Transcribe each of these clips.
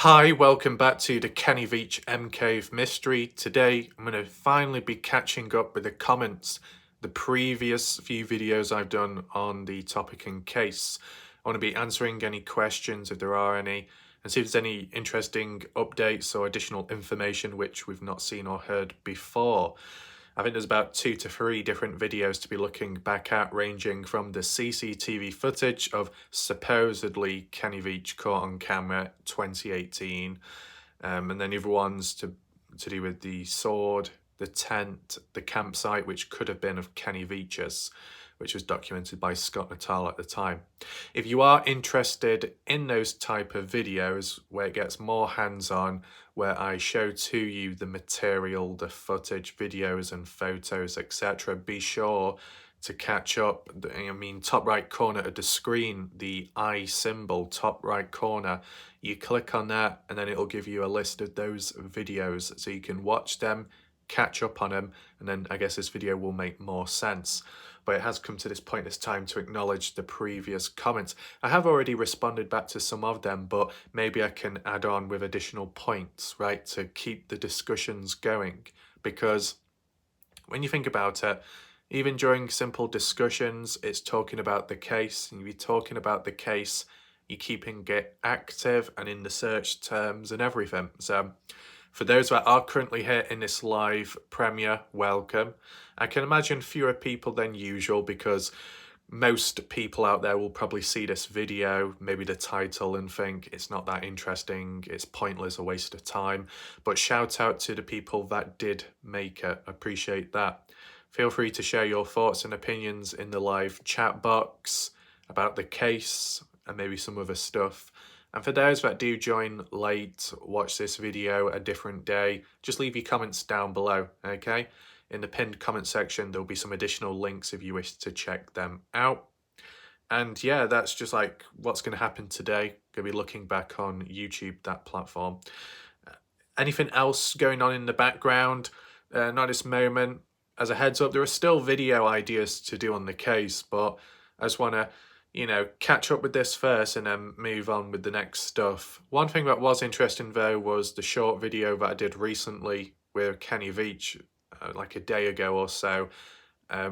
Hi, welcome back to the Kenny Veach M Cave mystery. Today I'm going to finally be catching up with the comments, the previous few videos I've done on the topic and case. I want to be answering any questions if there are any, and see if there's any interesting updates or additional information which we've not seen or heard before. I think there's about 2 to 3 different videos to be looking back at, ranging from the CCTV footage of supposedly Kenny Veach caught on camera 2018, and then the other ones to do with the sword, the tent, the campsite, which could have been of Kenny Veach's, which was documented by Scott Natal at the time. If you are interested in those type of videos where it gets more hands-on, where I show to you the material, the footage, videos and photos, etc., be sure to catch up. I mean, top right corner of the screen, the I symbol, top right corner, you click on that and then it'll give you a list of those videos so you can watch them, catch up on them, and then I guess this video will make more sense. But it has come to this point, it's time to acknowledge the previous comments. I have already responded back to some of them, but maybe I can add on with additional points, right, to keep the discussions going. Because when you think about it, even during simple discussions, it's talking about the case, and you're talking about the case, you're keeping it active and in the search terms and everything. So for those that are currently here in this live premiere, welcome. I can imagine fewer people than usual because most people out there will probably see this video, maybe the title, and think it's not that interesting, it's pointless, a waste of time. But shout out to the people that did make it, appreciate that. Feel free to share your thoughts and opinions in the live chat box about the case and maybe some other stuff. And for those that do join late, watch this video a different day, just leave your comments down below, okay? In the pinned comment section, there'll be some additional links if you wish to check them out. And yeah, that's just like what's going to happen today. Going to be looking back on YouTube, that platform. Anything else going on in the background? Not at this moment. As a heads up, there are still video ideas to do on the case, but I just want to catch up with this first and then move on with the next stuff. One thing that was interesting though was the short video that I did recently with Kenny Veach, like a day ago or so.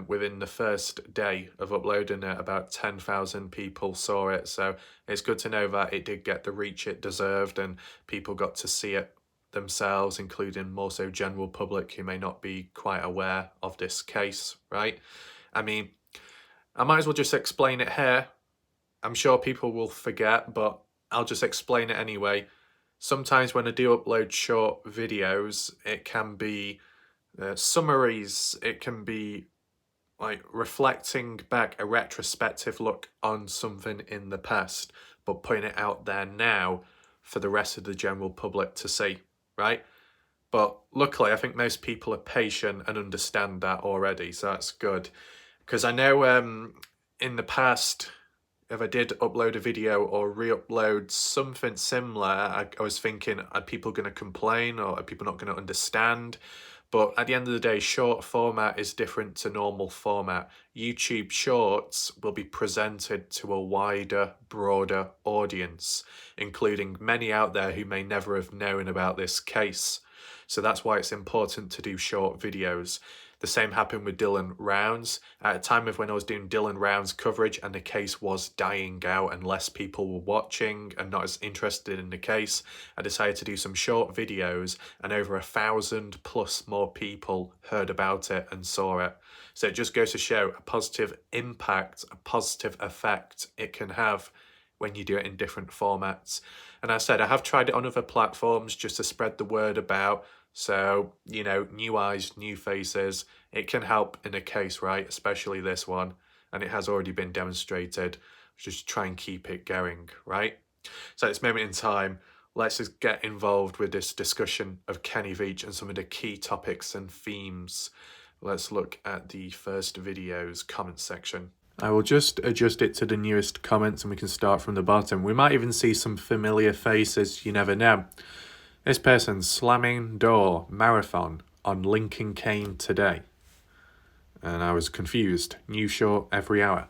Within the first day of uploading it, about 10,000 people saw it. So it's good to know that it did get the reach it deserved and people got to see it themselves, including more so general public who may not be quite aware of this case, right? I mean, I might as well just explain it here. I'm sure people will forget, but I'll just explain it anyway. Sometimes when I do upload short videos, it can be summaries, it can be like reflecting back, a retrospective look on something in the past, but putting it out there now for the rest of the general public to see, right? But luckily, I think most people are patient and understand that already, so that's good. Because I know in the past, if I did upload a video or re-upload something similar, I was thinking, are people going to complain or are people not going to understand? But at the end of the day, short format is different to normal format. YouTube Shorts will be presented to a wider, broader audience, including many out there who may never have known about this case. So that's why it's important to do short videos. The same happened with Dylan Rounds. At a time of when I was doing Dylan Rounds coverage and the case was dying out and less people were watching and not as interested in the case, I decided to do some short videos and over 1,000 plus more people heard about it and saw it. So it just goes to show a positive impact, a positive effect it can have when you do it in different formats. And I said, I have tried it on other platforms just to spread the word about. So, new eyes, new faces, it can help in a case, right? Especially this one. And it has already been demonstrated. Just try and keep it going, right? So at this moment in time, let's just get involved with this discussion of Kenny Veach and some of the key topics and themes. Let's look at the first video's comment section. I will just adjust it to the newest comments and we can start from the bottom. We might even see some familiar faces, you never know. This person, slamming door marathon on Lincoln Kane today. And I was confused. New short every hour.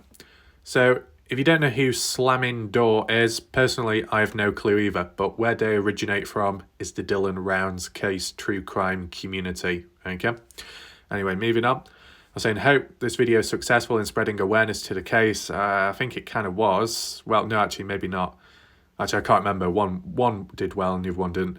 So If you don't know who Slamming Door is, personally, I have no clue either, but where they originate from is the Dylan Rounds case true crime community, okay? Anyway, moving on. I was saying, hope this video is successful in spreading awareness to the case. I think it kind of was. Well, no, actually, maybe not. Actually, I can't remember. One did well and the other one didn't.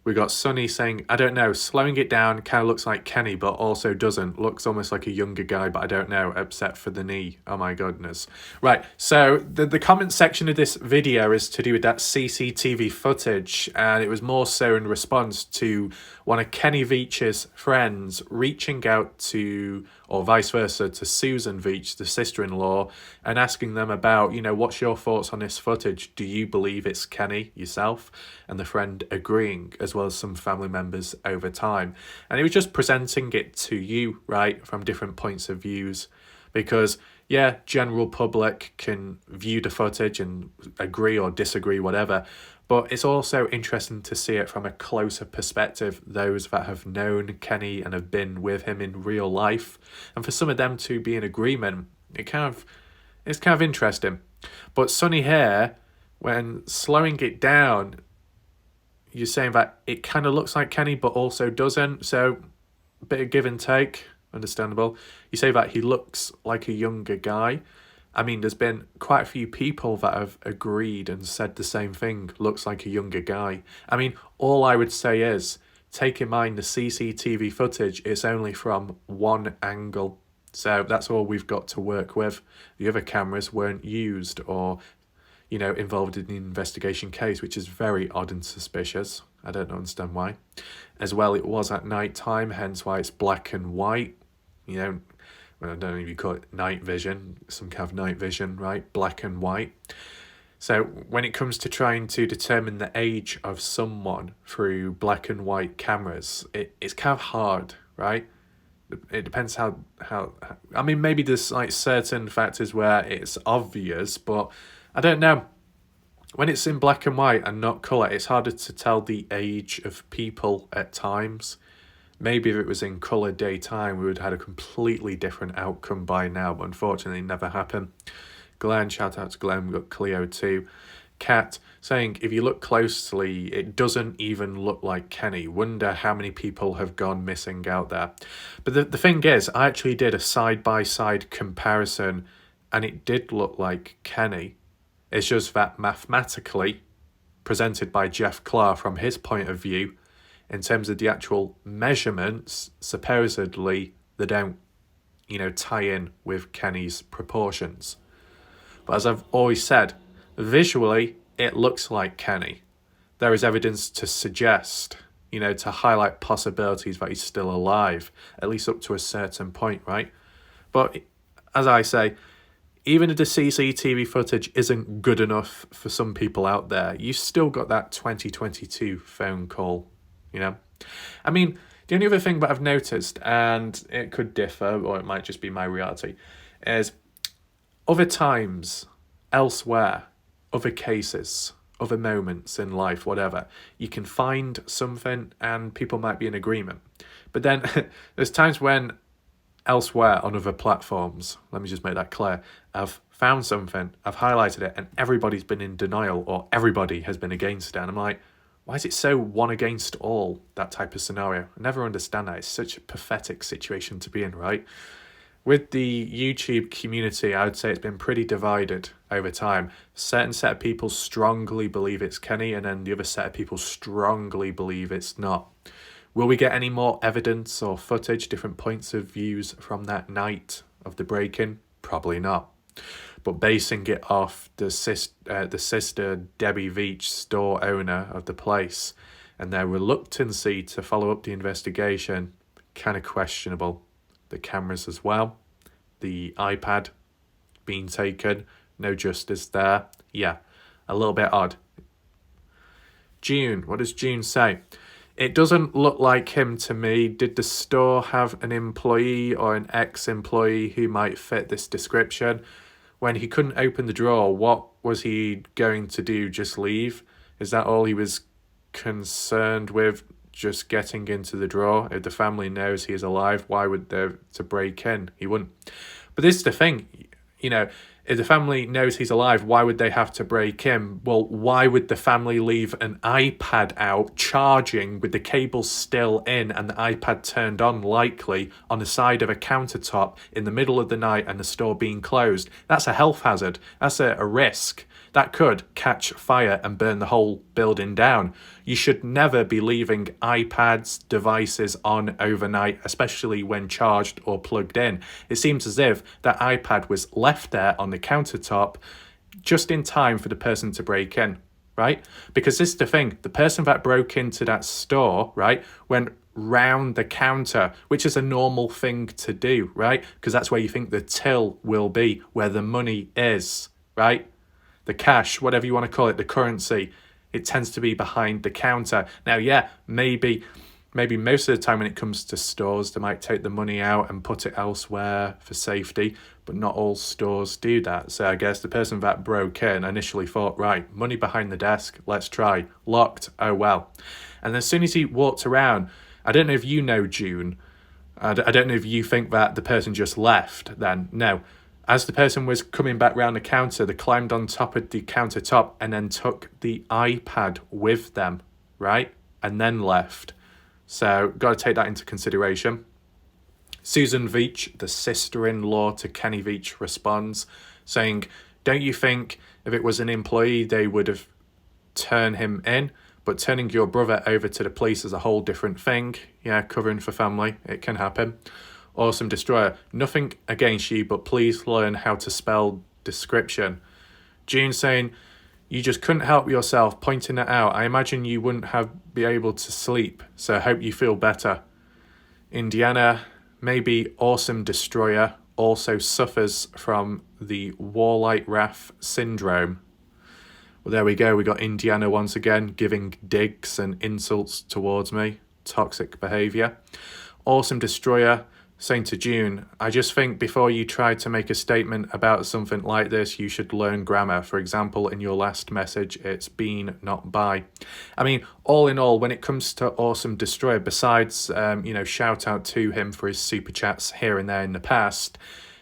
We got Sonny saying, I don't know, slowing it down kind of looks like Kenny, but also doesn't. Looks almost like a younger guy, but I don't know, except for the knee. Oh my goodness. Right, so the comment section of this video is to do with that CCTV footage, and it was more so in response to one of Kenny Veach's friends reaching out to, or vice versa, to Susan Veach, the sister-in-law, and asking them about, you know, what's your thoughts on this footage? Do you believe it's Kenny yourself? And the friend agreeing, as well as some family members over time. And he was just presenting it to you, right, from different points of views. Because, yeah, general public can view the footage and agree or disagree, whatever. But it's also interesting to see it from a closer perspective, those that have known Kenny and have been with him in real life. And for some of them to be in agreement, it's kind of interesting. But Sonny here, when slowing it down, you're saying that it kind of looks like Kenny, but also doesn't. So, a bit of give and take, understandable. You say that he looks like a younger guy. I mean, there's been quite a few people that have agreed and said the same thing, looks like a younger guy. I mean, all I would say is, take in mind the CCTV footage is only from one angle. So that's all we've got to work with. The other cameras weren't used or, you know, involved in the investigation case, which is very odd and suspicious. I don't understand why. As well, it was at night time, hence why it's black and white. You know, well, I don't know if you call it night vision, some kind of night vision, right? Black and white. So when it comes to trying to determine the age of someone through black and white cameras, it's kind of hard, right? It depends how I mean, maybe there's like certain factors where it's obvious, but I don't know. When it's in black and white and not colour, it's harder to tell the age of people at times. Maybe if it was in colour daytime, we would have had a completely different outcome by now, but unfortunately it never happened. Glenn, shout out to Glenn, we got Cleo too. Kat saying, if you look closely, it doesn't even look like Kenny. Wonder how many people have gone missing out there. But the thing is, I actually did a side-by-side comparison, and it did look like Kenny. It's just that mathematically, presented by Jeff Clark from his point of view, in terms of the actual measurements, supposedly they don't, you know, tie in with Kenny's proportions. But as I've always said, visually, it looks like Kenny. There is evidence to suggest, you know, to highlight possibilities that he's still alive, at least up to a certain point, right? But as I say, even if the CCTV footage isn't good enough for some people out there, you've still got that 2022 phone call, you know? I mean, the only other thing that I've noticed, and it could differ, or it might just be my reality, is other times, elsewhere, other cases, other moments in life, whatever, you can find something and people might be in agreement. But then there's times when elsewhere on other platforms, let me just make that clear, I've found something, I've highlighted it, and everybody's been in denial or everybody has been against it. And I'm like, why is it so one against all, that type of scenario? I never understand that. It's such a pathetic situation to be in, right? With the YouTube community, I would say it's been pretty divided over time. A certain set of people strongly believe it's Kenny, and then the other set of people strongly believe it's not. Will we get any more evidence or footage, different points of views from that night of the break-in? Probably not. But basing it off the sister Debbie Veach, store owner of the place, and their reluctancy to follow up the investigation, kind of questionable. The cameras as well, the iPad being taken, no justice there. Yeah, a little bit odd. June, what does June say? It doesn't look like him to me. Did the store have an employee or an ex-employee who might fit this description? When he couldn't open the drawer, what was he going to do? Just leave? Is that all he was concerned with? Just getting into the drawer? If the family knows he is alive, why would they to break in? He wouldn't. But this is the thing, you know, If the family knows he's alive, why would they have to break in? Well, why would the family leave an iPad out charging with the cable still in and the iPad turned on, likely on the side of a countertop in the middle of the night and the store being closed? That's a health hazard. That's a risk. That could catch fire and burn the whole building down. You should never be leaving iPads, devices on overnight, especially when charged or plugged in. It seems as if that iPad was left there on the countertop just in time for the person to break in, right? Because this is the thing, the person that broke into that store, right, went round the counter, which is a normal thing to do, right? Because that's where you think the till will be, where the money is, right? The cash, whatever you want to call it, the currency, it tends to be behind the counter. Now, yeah, maybe most of the time when it comes to stores, they might take the money out and put it elsewhere for safety, but not all stores do that. So I guess the person that broke in initially thought, right, money behind the desk, let's try. Locked, oh well. And as soon as he walked around, I don't know if you know June, I don't know if you think that the person just left then. No. As the person was coming back round the counter, they climbed on top of the countertop and then took the iPad with them, right? And then left. So, got to take that into consideration. Susan Veach, the sister-in-law to Kenny Veach, responds, saying, don't you think if it was an employee, they would have turned him in? But turning your brother over to the police is a whole different thing. Yeah, covering for family, it can happen. Awesome Destroyer, nothing against you, but please learn how to spell description. June saying, you just couldn't help yourself, pointing it out. I imagine you wouldn't be able to sleep, so I hope you feel better. Indiana, maybe Awesome Destroyer also suffers from the Warlight Wrath syndrome. Well, there we go. We got Indiana once again giving digs and insults towards me. Toxic behaviour. Awesome Destroyer saying to June, I just think before you try to make a statement about something like this, you should learn grammar. For example, in your last message, it's been, not by. I mean, all in all, when it comes to Awesome Destroyer, besides, shout out to him for his super chats here and there in the past,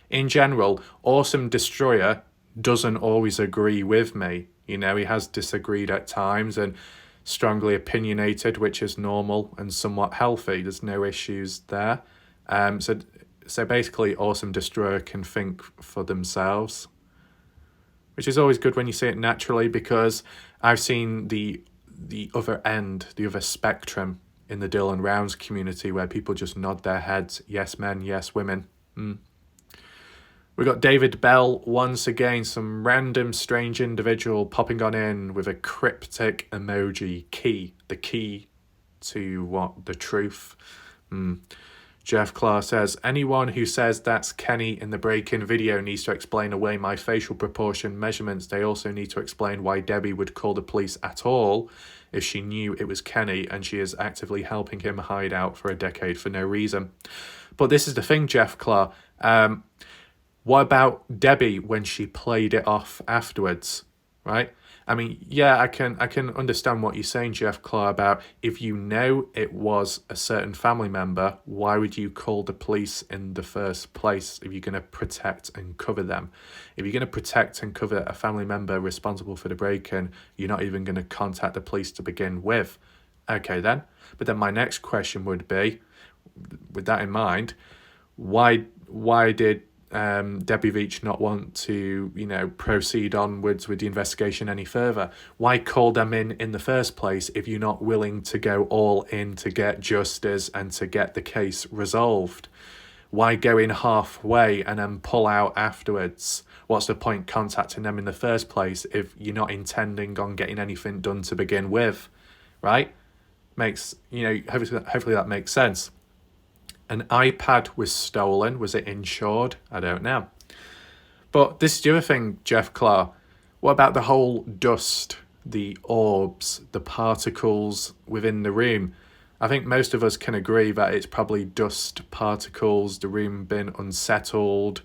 in general, Awesome Destroyer doesn't always agree with me. You know, he has disagreed at times and strongly opinionated, which is normal and somewhat healthy. There's no issues there. So basically, Awesome Destroyer can think for themselves, which is always good when you say it naturally, because I've seen the other end, the other spectrum in the Dylan Rounds community where people just nod their heads, yes men, yes women. We got David Bell once again, some random strange individual popping on in with a cryptic emoji key, the key to what? The truth. Jeff Clark says, anyone who says that's Kenny in the break-in video needs to explain away my facial proportion measurements. They also need to explain why Debbie would call the police at all if she knew it was Kenny and she is actively helping him hide out for a decade for no reason. But this is the thing, Jeff Clark. What about Debbie when she played it off afterwards, right? I mean, yeah, I can understand what you're saying, Jeff Clark, about if you know it was a certain family member, why would you call the police in the first place if you're going to protect and cover them? If you're going to protect and cover a family member responsible for the break-in, you're not even going to contact the police to begin with. Okay then, but then my next question would be, with that in mind, why did Debbie Veach not want to, proceed onwards with the investigation any further? Why call them in the first place if you're not willing to go all in to get justice and to get the case resolved? Why go in halfway and then pull out afterwards? What's the point contacting them in the first place if you're not intending on getting anything done to begin with, right? Hopefully that makes sense. An iPad was stolen. Was it insured? I don't know. But this is the other thing, Jeff Clark. What about the whole dust, the orbs, the particles within the room? I think most of us can agree that it's probably dust particles, the room been unsettled,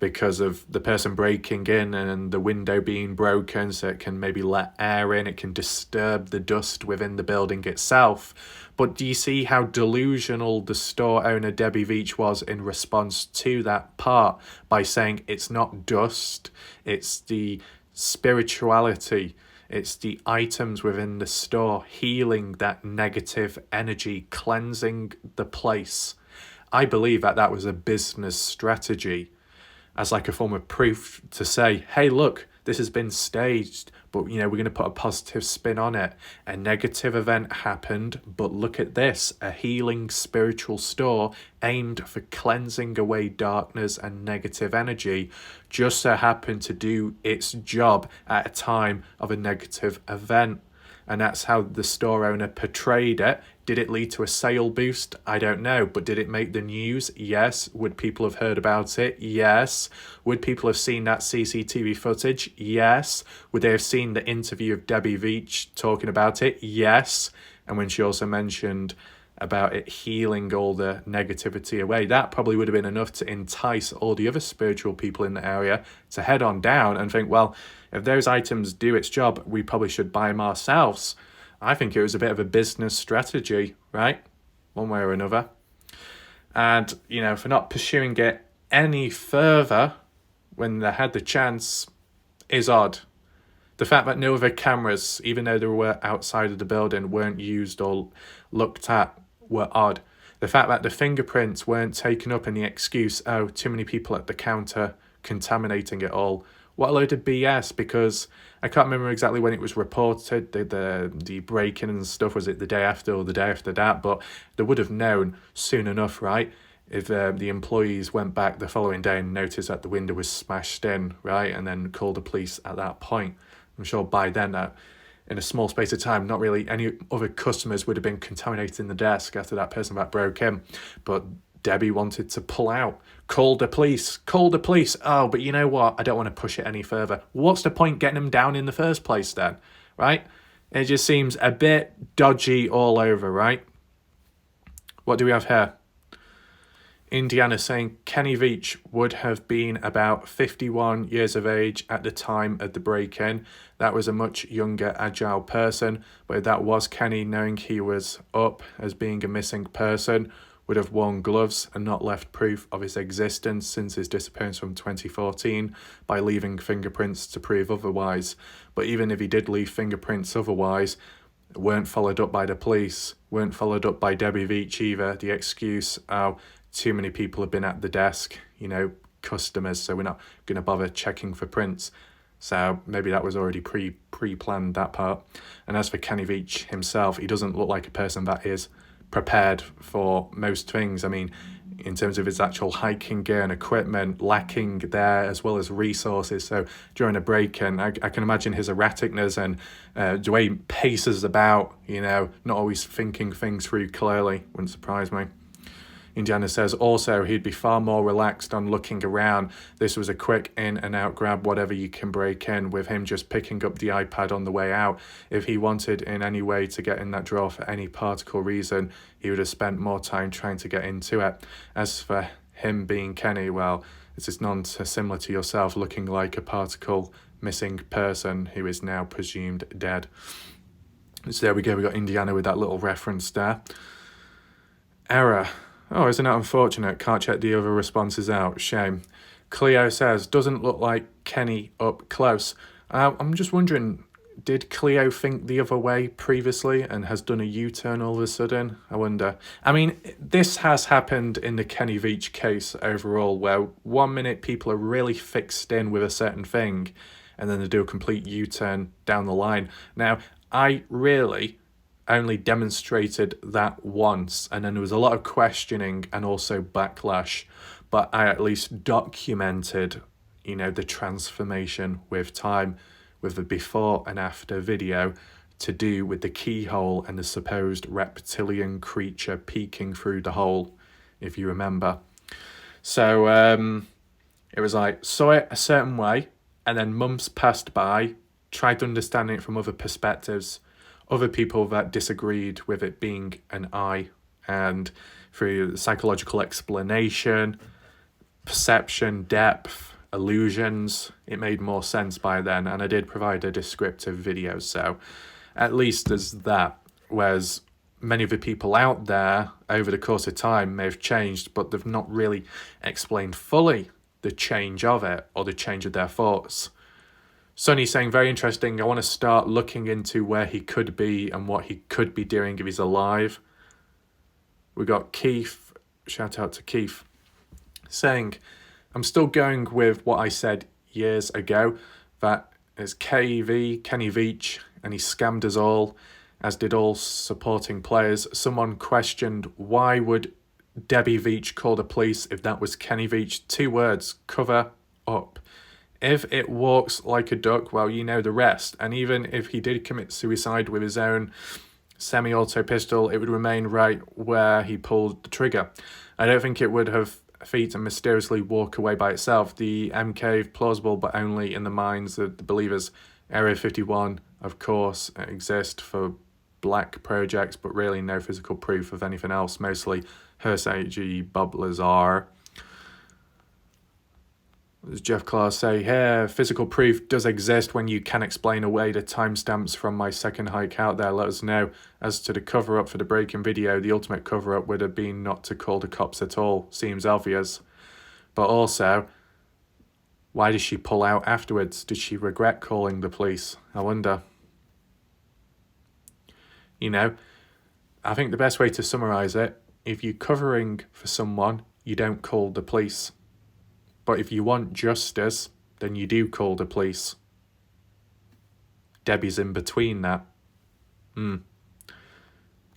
because of the person breaking in and the window being broken, so it can maybe let air in, it can disturb the dust within the building itself. But do you see how delusional the store owner Debbie Veach was in response to that part by saying it's not dust, it's the spirituality, it's the items within the store healing that negative energy, cleansing the place. I believe that that was a business strategy as like a form of proof to say, hey, look, this has been staged, but we're going to put a positive spin on it. A negative event happened, but look at this, a healing spiritual store aimed for cleansing away darkness and negative energy just so happened to do its job at a time of a negative event. And that's how the store owner portrayed it. Did it lead to a sale boost? I don't know. But did it make the news? Yes. Would people have heard about it? Yes. Would people have seen that CCTV footage? Yes. Would they have seen the interview of Debbie Veach talking about it? Yes. And when she also mentioned about it healing all the negativity away, that probably would have been enough to entice all the other spiritual people in the area to head on down and think, well, if those items do its job, we probably should buy them ourselves. I think it was a bit of a business strategy, right? One way or another. And, for not pursuing it any further when they had the chance is odd. The fact that no other cameras, even though they were outside of the building, weren't used or looked at were odd. The fact that the fingerprints weren't taken up and the excuse, oh, too many people at the counter contaminating it all. What a load of BS, because I can't remember exactly when it was reported, the break-in and stuff, was it the day after or the day after that, but they would have known soon enough, right? If the employees went back the following day and noticed that the window was smashed in, right, and then called the police at that point. I'm sure by then, in a small space of time, not really any other customers would have been contaminating the desk after that person that broke in. But Debbie wanted to pull out. Call the police. Oh, but you know what? I don't want to push it any further. What's the point getting them down in the first place then, right? It just seems a bit dodgy all over, right? What do we have here? Indiana saying Kenny Veach would have been about 51 years of age at the time of the break-in. That was a much younger, agile person, but if that was Kenny, knowing he was up as being a missing person, would have worn gloves and not left proof of his existence since his disappearance from 2014 by leaving fingerprints to prove otherwise. But even if he did leave fingerprints otherwise, weren't followed up by the police, weren't followed up by Debbie Veach either. The excuse, oh, too many people have been at the desk, customers, so we're not going to bother checking for prints. So maybe that was already pre-planned, that part. And as for Kenny Veach himself, he doesn't look like a person that is prepared for most things. I mean, in terms of his actual hiking gear and equipment, lacking there as well as resources. So during a break-in, I can imagine his erraticness and the way he paces about, not always thinking things through clearly. Wouldn't surprise me. Indiana says also he'd be far more relaxed on looking around. This was a quick in and out grab, whatever you can break in, with him just picking up the iPad on the way out. If he wanted in any way to get in that drawer for any particle reason, he would have spent more time trying to get into it. As for him being Kenny, well, this is non-similar to yourself looking like a particle missing person who is now presumed dead. So there we go, we got Indiana with that little reference there. Error. Oh, isn't that unfortunate? Can't check the other responses out. Shame. Cleo says, doesn't look like Kenny up close. I'm just wondering, did Cleo think the other way previously and has done a U-turn all of a sudden? I wonder. I mean, this has happened in the Kenny Veach case overall, where 1 minute people are really fixed in with a certain thing and then they do a complete U-turn down the line. Now, I really only demonstrated that once, and then there was a lot of questioning and also backlash, but I at least documented the transformation with time, with the before and after video to do with the keyhole and the supposed reptilian creature peeking through the hole, if you remember. So it was like, saw it a certain way, and then months passed by, tried understanding it from other perspectives, other people that disagreed with it being an eye, and through psychological explanation, perception, depth, illusions, it made more sense by then, and I did provide a descriptive video, so at least there's that. Whereas many of the people out there over the course of time may have changed, but they've not really explained fully the change of it or the change of their thoughts. Sonny's saying, very interesting, I want to start looking into where he could be and what he could be doing if he's alive. We got Keith, shout out to Keith, saying, I'm still going with what I said years ago, that it's Kenny Veach, and he scammed us all, as did all supporting players. Someone questioned, why would Debbie Veach call the police if that was Kenny Veach? 2 words, cover up. If it walks like a duck, well, you know the rest. And even if he did commit suicide with his own semi-auto pistol, it would remain right where he pulled the trigger. I don't think it would have feet and mysteriously walk away by itself. The M cave, plausible, but only in the minds of the believers. Area 51, of course, exists for black projects, but really no physical proof of anything else. Mostly Hersage, Bob Lazar. As Jeff Clark say here, physical proof does exist when you can explain away the timestamps from my second hike out there. Let us know. As to the cover-up for the break-in video, the ultimate cover-up would have been not to call the cops at all. Seems obvious. But also, why did she pull out afterwards? Did she regret calling the police? I wonder. You know, I think the best way to summarise it, if you're covering for someone, you don't call the police. But if you want justice, then you do call the police. Debbie's in between that.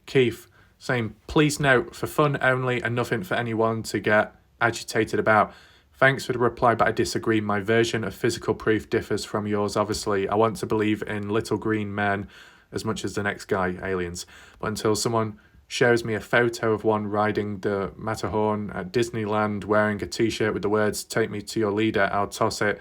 Keith saying, please note, for fun only and nothing for anyone to get agitated about. Thanks for the reply, but I disagree. My version of physical proof differs from yours, obviously. I want to believe in little green men as much as the next guy, aliens. But until someone shows me a photo of one riding the Matterhorn at Disneyland wearing a t-shirt with the words, take me to your leader, I'll toss it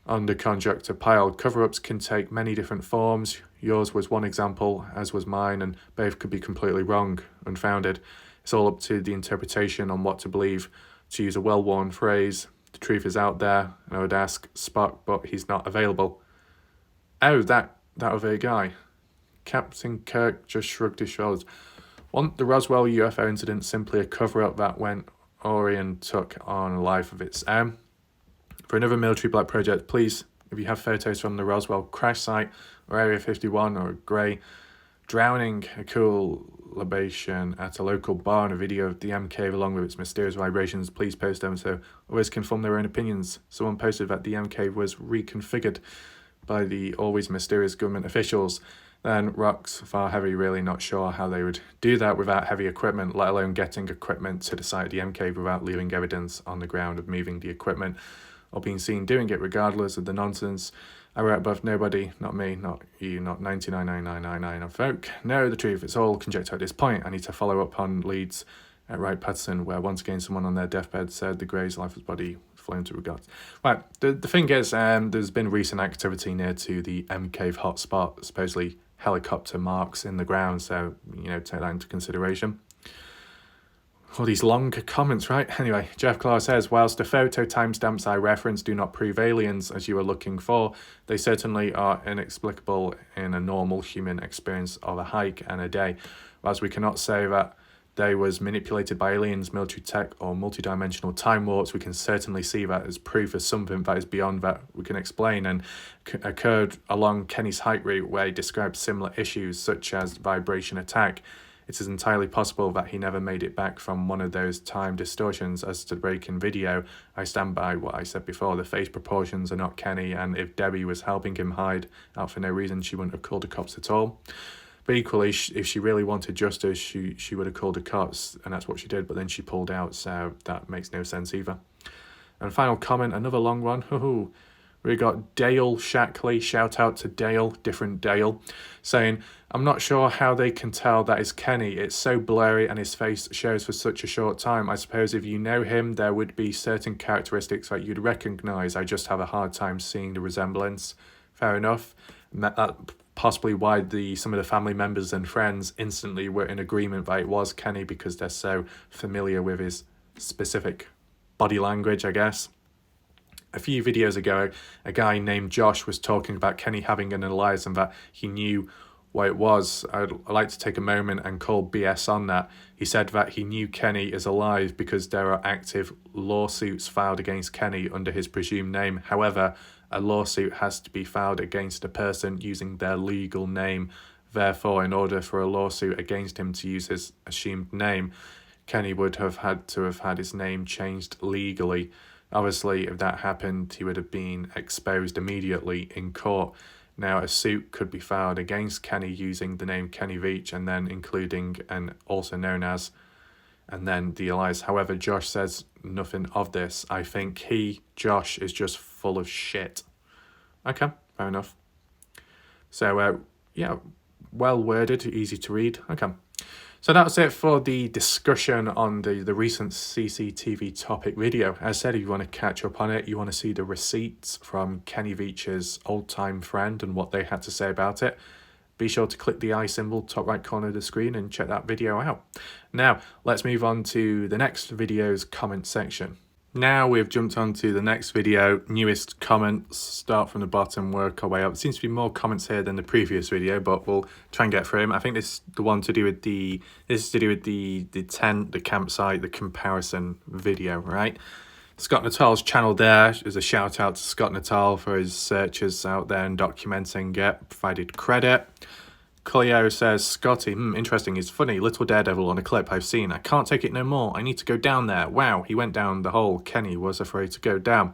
on the conjecture pile. Cover-ups can take many different forms. Yours was one example, as was mine, and both could be completely wrong, unfounded. It's all up to the interpretation on what to believe. To use a well-worn phrase, the truth is out there, and I would ask Spock, but he's not available. Oh, that other guy. Captain Kirk just shrugged his shoulders. Wasn't the Roswell UFO incident simply a cover-up that went Orion took on a life of its own? For another military black project, please, if you have photos from the Roswell crash site or Area 51 or Grey drowning a cool libation at a local bar and a video of the M cave along with its mysterious vibrations, please post them so others can form their own opinions. Someone posted that the M cave was reconfigured by the always mysterious government officials. Then rocks far heavy, really not sure how they would do that without heavy equipment, let alone getting equipment to the site of the M cave without leaving evidence on the ground of moving the equipment or being seen doing it regardless of the nonsense. I wrote above, nobody, not me, not you, not 99.9999 of folk. No, the truth, it's all conjecture at this point. I need to follow up on leads at Wright Patterson, where once again someone on their deathbed said the Grey's lifeless body flown to regards. Right, the thing is, there's been recent activity near to the M cave hotspot, supposedly helicopter marks in the ground, so, you know, take that into consideration. All these long comments, right? Anyway, Jeff Clark says, whilst the photo timestamps I referenced do not prove aliens as you are looking for, they certainly are inexplicable in a normal human experience of a hike and a day. Whilst we cannot say that they was manipulated by aliens, military tech, or multidimensional time warps, we can certainly see that as proof of something that is beyond that we can explain and occurred along Kenny's hike route where he described similar issues such as vibration attack. It is entirely possible that he never made it back from one of those time distortions. As to the break-in video, I stand by what I said before. The face proportions are not Kenny, and if Debbie was helping him hide out for no reason, she wouldn't have called the cops at all. But equally, if she really wanted justice, she would have called the cops, and that's what she did, but then she pulled out, so that makes no sense either. And final comment, another long one. We got Dale Shackley, shout out to Dale, different Dale, saying, I'm not sure how they can tell that is Kenny. It's so blurry and his face shows for such a short time. I suppose if you know him, there would be certain characteristics that you'd recognise. I just have a hard time seeing the resemblance. Fair enough. And that possibly why some of the family members and friends instantly were in agreement that it was Kenny, because they're so familiar with his specific body language, I guess. A few videos ago, a guy named Josh was talking about Kenny having an alias and that he knew what it was. I'd like to take a moment and call BS on that. He said that he knew Kenny is alive because there are active lawsuits filed against Kenny under his presumed name. However, a lawsuit has to be filed against a person using their legal name. Therefore, in order for a lawsuit against him to use his assumed name, Kenny would have had to have had his name changed legally. Obviously, if that happened, he would have been exposed immediately in court. Now, a suit could be filed against Kenny using the name Kenny Veach and then including and also known as, and then the alias. However, Josh says nothing of this. I think Josh, is just full of shit. Okay, fair enough. So, yeah, well worded, easy to read. Okay. So that's it for the discussion on the recent CCTV topic video. As I said, if you want to catch up on it, you want to see the receipts from Kenny Veach's old-time friend and what they had to say about it, be sure to click the I symbol top right corner of the screen and check that video out. Now, let's move on to the next video's comment section. Now we've jumped on to the next video, newest comments, start from the bottom, work our way up. There seems to be more comments here than the previous video, but we'll try and get through them. I think this is the one to do with the tent, the campsite, the comparison video, right? Scott Natal's channel there is a shout out to Scott Natal for his searches out there and documenting it, provided credit. Cleo says, Scotty, interesting, he's funny, little daredevil on a clip I've seen. I can't take it no more. I need to go down there. Wow, he went down the hole. Kenny was afraid to go down.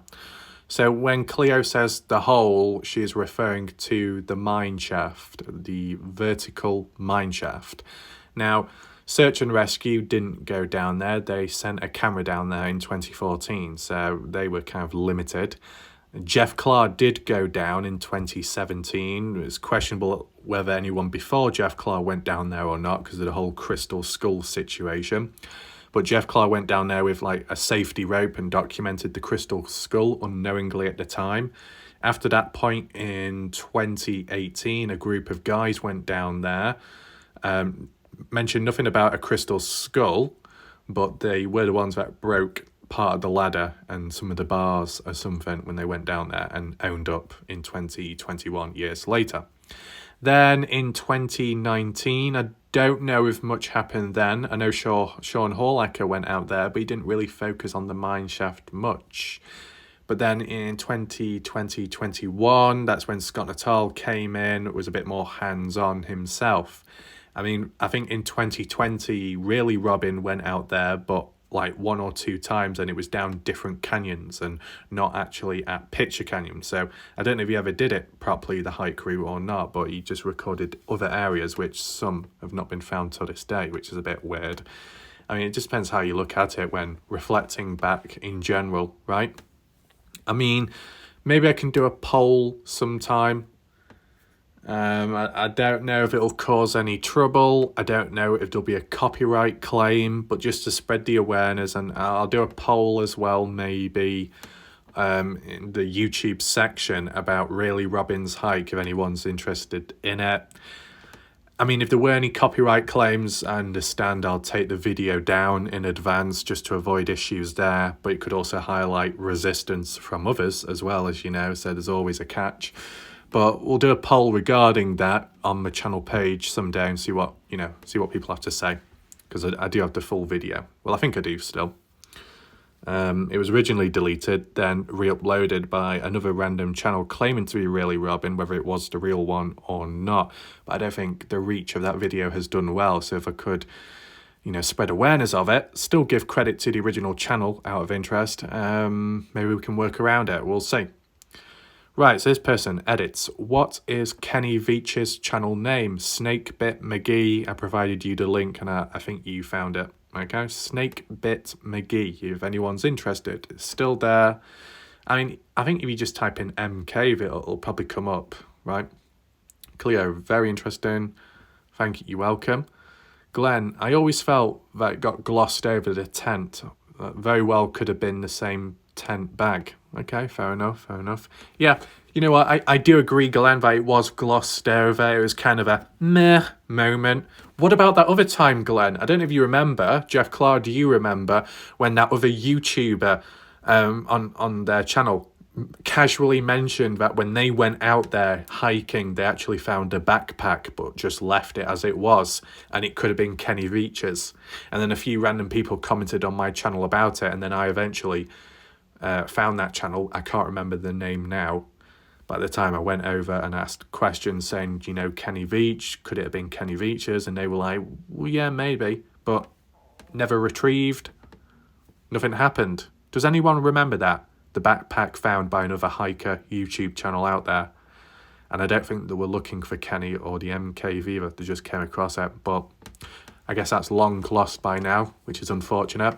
So when Cleo says the hole, she is referring to the mine shaft, the vertical mine shaft. Now, Search and Rescue didn't go down there. They sent a camera down there in 2014, so they were kind of limited. Jeff Clark did go down in 2017. It's questionable whether anyone before Jeff Clark went down there or not because of the whole Crystal Skull situation. But Jeff Clark went down there with like a safety rope and documented the Crystal Skull unknowingly at the time. After that point in 2018, a group of guys went down there, mentioned nothing about a Crystal Skull, but they were the ones that broke part of the ladder and some of the bars or something when they went down there and owned up in 2021 years later. Then in 2019, I don't know if much happened then. I know Sean Horlacher went out there, but he didn't really focus on the mine shaft much. But then in 2021, that's when Scott Natal came in, was a bit more hands-on himself. I mean, I think in 2020, really Robin went out there, but like 1 or 2 times, and it was down different canyons and not actually at Pitcher Canyon. So I don't know if he ever did it properly, the hike route or not, but he just recorded other areas, which some have not been found to this day, which is a bit weird. I mean, it just depends how you look at it when reflecting back in general, right? I mean, maybe I can do a poll sometime. I don't know if it'll cause any trouble. I don't know if there'll be a copyright claim, but just to spread the awareness, and I'll do a poll as well, maybe in the YouTube section about Really Robin's hike, if anyone's interested in it. I mean, if there were any copyright claims, I understand I'll take the video down in advance just to avoid issues there, but it could also highlight resistance from others as well, as you know, so there's always a catch. But we'll do a poll regarding that on my channel page someday and see what people have to say, because I do have the full video. Well, I think I do still. It was originally deleted, then re-uploaded by another random channel claiming to be Really Robin, whether it was the real one or not. But I don't think the reach of that video has done well. So if I could, spread awareness of it, still give credit to the original channel out of interest, maybe we can work around it. We'll see. Right, so this person edits. What is Kenny Veach's channel name? Snakebit McGee. I provided you the link and I think you found it. Okay, Snakebit McGee. If anyone's interested, it's still there. I mean, I think if you just type in MK, it'll probably come up, right? Cleo, very interesting. Thank you, you're welcome. Glenn, I always felt that it got glossed over the tent. That very well could have been the same tent bag. Okay, fair enough. Yeah, you know what, I do agree, Glenn, that it was glossed over. It was kind of a meh moment. What about that other time, Glenn? I don't know if you remember, Jeff Clark, do you remember when that other YouTuber on their channel casually mentioned that when they went out there hiking, they actually found a backpack, but just left it as it was, and it could have been Kenny Veach's. And then a few random people commented on my channel about it, and then I eventually found that channel. I can't remember the name now, but at the time I went over and asked questions saying, you know, Kenny Veach, could it have been Kenny Veach's? And they were like, well, yeah, maybe, but never retrieved. Nothing happened. Does anyone remember that? The backpack found by another hiker YouTube channel out there. And I don't think they were looking for Kenny or the MK either. They just came across it. But I guess that's long lost by now, which is unfortunate.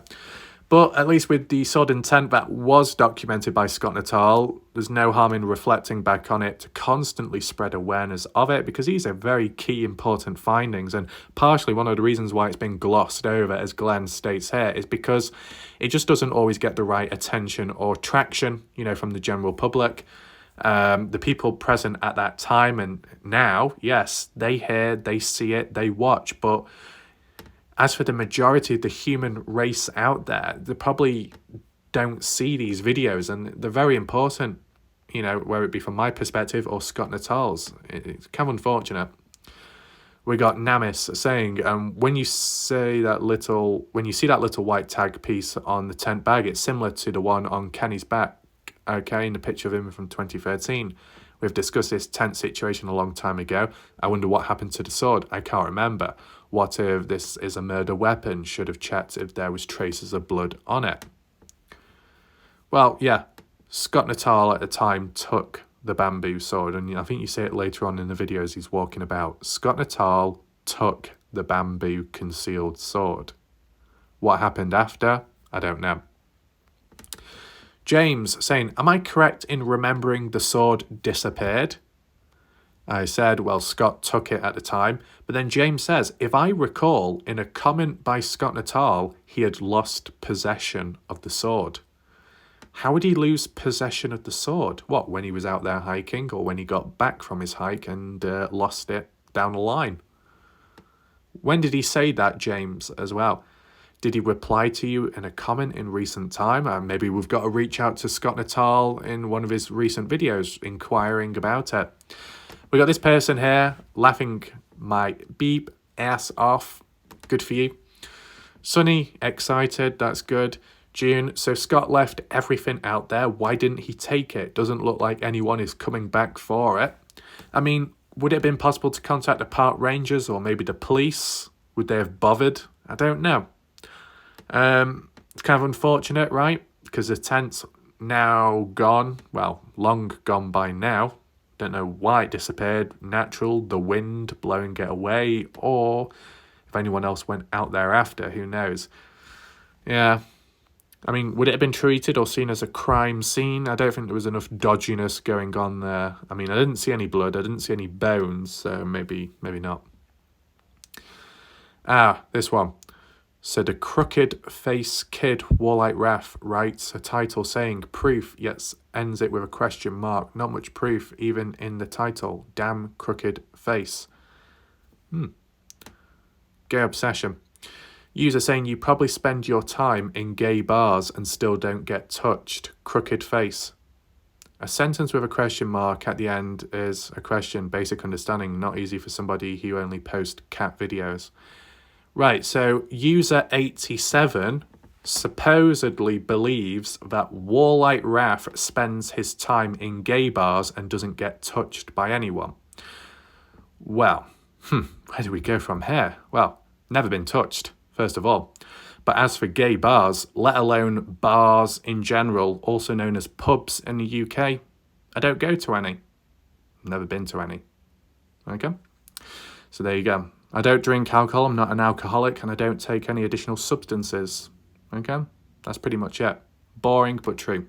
But at least with the sword intent that was documented by Scott Natal, there's no harm in reflecting back on it to constantly spread awareness of it, because these are very key important findings. And partially one of the reasons why it's been glossed over, as Glenn states here, is because it just doesn't always get the right attention or traction, you know, from the general public. The people present at that time and now, yes, they hear, they see it, they watch, but as for the majority of the human race out there, they probably don't see these videos, and they're very important, you know, whether it be from my perspective or Scott Natal's. It's kind of unfortunate. We got Namis saying, when you see that little white tag piece on the tent bag, it's similar to the one on Kenny's back, okay, in the picture of him from 2013. We've discussed this tent situation a long time ago. I wonder what happened to the sword. I can't remember. What if this is a murder weapon? Should have checked if there was traces of blood on it. Well, yeah, Scott Natal at the time took the bamboo sword, and I think you see it later on in the video as he's walking about. Scott Natal took the bamboo concealed sword. What happened after? I don't know. James saying, am I correct in remembering the sword disappeared? I said, well, Scott took it at the time. But then James says, if I recall, in a comment by Scott Natal, he had lost possession of the sword. How would he lose possession of the sword? What, when he was out there hiking, or when he got back from his hike and lost it down the line? When did he say that, James, as well? Did he reply to you in a comment in recent time? Maybe we've got to reach out to Scott Natal in one of his recent videos inquiring about it. We got this person here laughing my beep ass off. Good for you. Sunny, excited. That's good. June, so Scott left everything out there. Why didn't he take it? Doesn't look like anyone is coming back for it. I mean, would it have been possible to contact the park rangers or maybe the police? Would they have bothered? I don't know. It's kind of unfortunate, right? Because the tent's now gone. Well, long gone by now. Don't know why it disappeared. Natural, the wind blowing it away, or if anyone else went out there after, who knows? Yeah. I mean, would it have been treated or seen as a crime scene? I don't think there was enough dodginess going on there. I mean, I didn't see any blood. I didn't see any bones, so maybe not. This one. So the crooked face kid Warlight Ref writes a title saying proof, yet ends it with a question mark. Not much proof even in the title. Damn crooked face. Gay obsession. User saying you probably spend your time in gay bars and still don't get touched. Crooked face. A sentence with a question mark at the end is a question, basic understanding, not easy for somebody who only posts cat videos. Right, so user 87 supposedly believes that Warlight Raf spends his time in gay bars and doesn't get touched by anyone. Well, where do we go from here? Well, never been touched, first of all. But as for gay bars, let alone bars in general, also known as pubs in the UK, I don't go to any. Never been to any. Okay? So there you go. I don't drink alcohol, I'm not an alcoholic, and I don't take any additional substances. Okay? That's pretty much it. Boring, but true.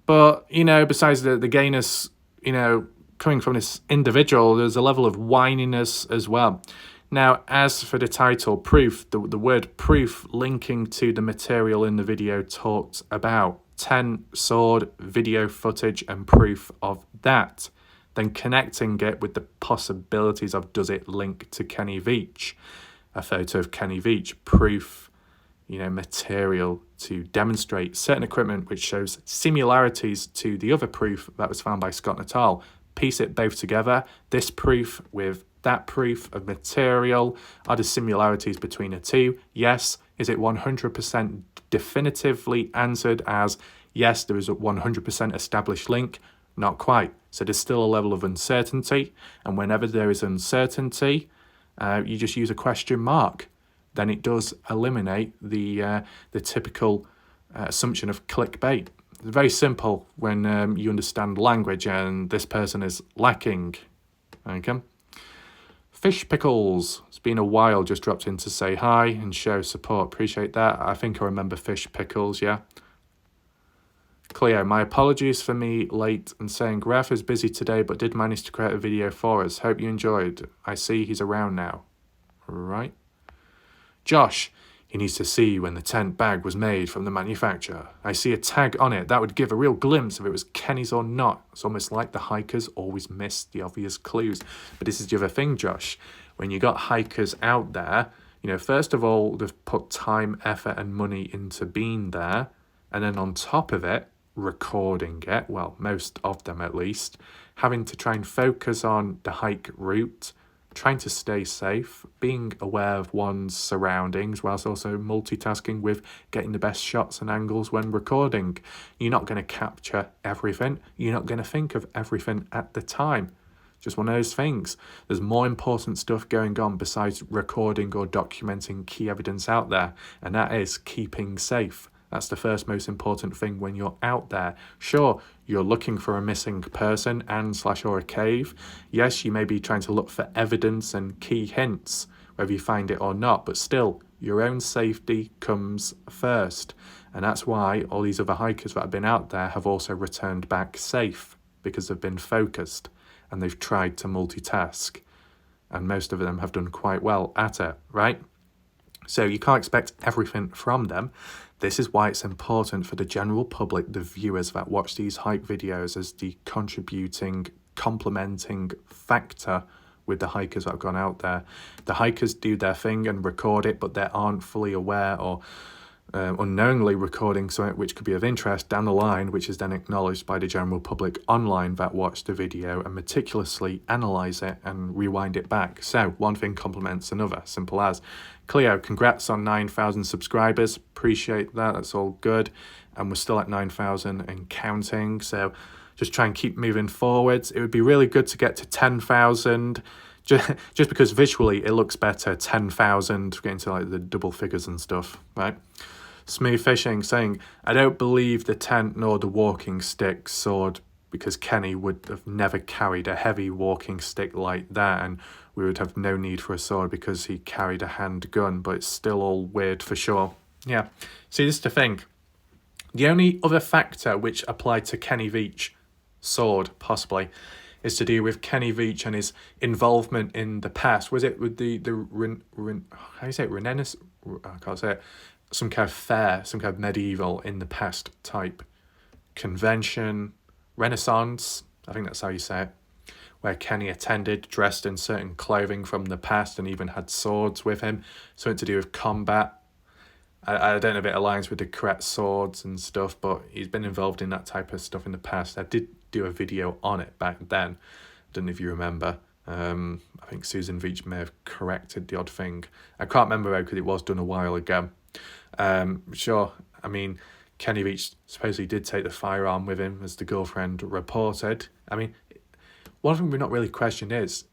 But, you know, besides the gayness, you know, coming from this individual, there's a level of whininess as well. Now, as for the title, proof, the word proof linking to the material in the video talked about 10 sword video footage and proof of that. Then connecting it with the possibilities of does it link to Kenny Veach? A photo of Kenny Veach, proof, you know, material to demonstrate certain equipment which shows similarities to the other proof that was found by Scott et al. Piece it both together, this proof with that proof of material. Are there similarities between the two? Yes. Is it 100% definitively answered as yes, there is a 100% established link? Not quite. So there's still a level of uncertainty, and whenever there is uncertainty, you just use a question mark. Then it does eliminate the typical assumption of clickbait. It's very simple when you understand language, and this person is lacking. Okay. Fish Pickles. It's been a while. Just dropped in to say hi and show support. Appreciate that. I think I remember Fish Pickles. Yeah. Cleo, my apologies for me late and saying Graf is busy today, but did manage to create a video for us. Hope you enjoyed. I see he's around now. Right. Josh, he needs to see when the tent bag was made from the manufacturer. I see a tag on it. That would give a real glimpse if it was Kenny's or not. It's almost like the hikers always miss the obvious clues. But this is the other thing, Josh. When you got hikers out there, you know, first of all, they've put time, effort and money into being there. And then on top of it, recording it, well, most of them at least, having to try and focus on the hike route, trying to stay safe, being aware of one's surroundings, whilst also multitasking with getting the best shots and angles when recording. You're not going to capture everything. You're not going to think of everything at the time. Just one of those things. There's more important stuff going on besides recording or documenting key evidence out there, and that is keeping safe. That's the first most important thing when you're out there. Sure, you're looking for a missing person or a cave. Yes, you may be trying to look for evidence and key hints, whether you find it or not, but still, your own safety comes first. And that's why all these other hikers that have been out there have also returned back safe, because they've been focused and they've tried to multitask. And most of them have done quite well at it, right? So you can't expect everything from them. This is why it's important for the general public, the viewers that watch these hike videos, as the contributing, complementing factor with the hikers that have gone out there. The hikers do their thing and record it, but they aren't fully aware or unknowingly recording something which could be of interest down the line, which is then acknowledged by the general public online that watch the video and meticulously analyse it and rewind it back. So one thing complements another, simple as. Cleo, congrats on 9,000 subscribers. Appreciate that. That's all good. And we're still at 9,000 and counting. So just try and keep moving forwards. It would be really good to get to 10,000. Just because visually it looks better. 10,000, getting to like the double figures and stuff, right? Smooth Fishing saying, I don't believe the tent nor the walking stick sword, because Kenny would have never carried a heavy walking stick like that, and we would have no need for a sword because he carried a handgun, but it's still all weird for sure. Yeah, see, this is the thing. The only other factor which applied to Kenny Veach, sword possibly, is to do with Kenny Veach and his involvement in the past. Was it with the how do you say it? Renaissance? I can't say it. Some kind of fair, some kind of medieval in the past type convention, Renaissance, I think that's how you say it, where Kenny attended dressed in certain clothing from the past and even had swords with him, something to do with combat. I don't know if it aligns with the correct swords and stuff, but he's been involved in that type of stuff in the past. I did do a video on it back then. I don't know if you remember. I think Susan Veach may have corrected the odd thing. I can't remember though, because it was done a while ago. Sure, I mean, Kenny Veach supposedly did take the firearm with him, as the girlfriend reported. I mean, one thing we're not really questioned is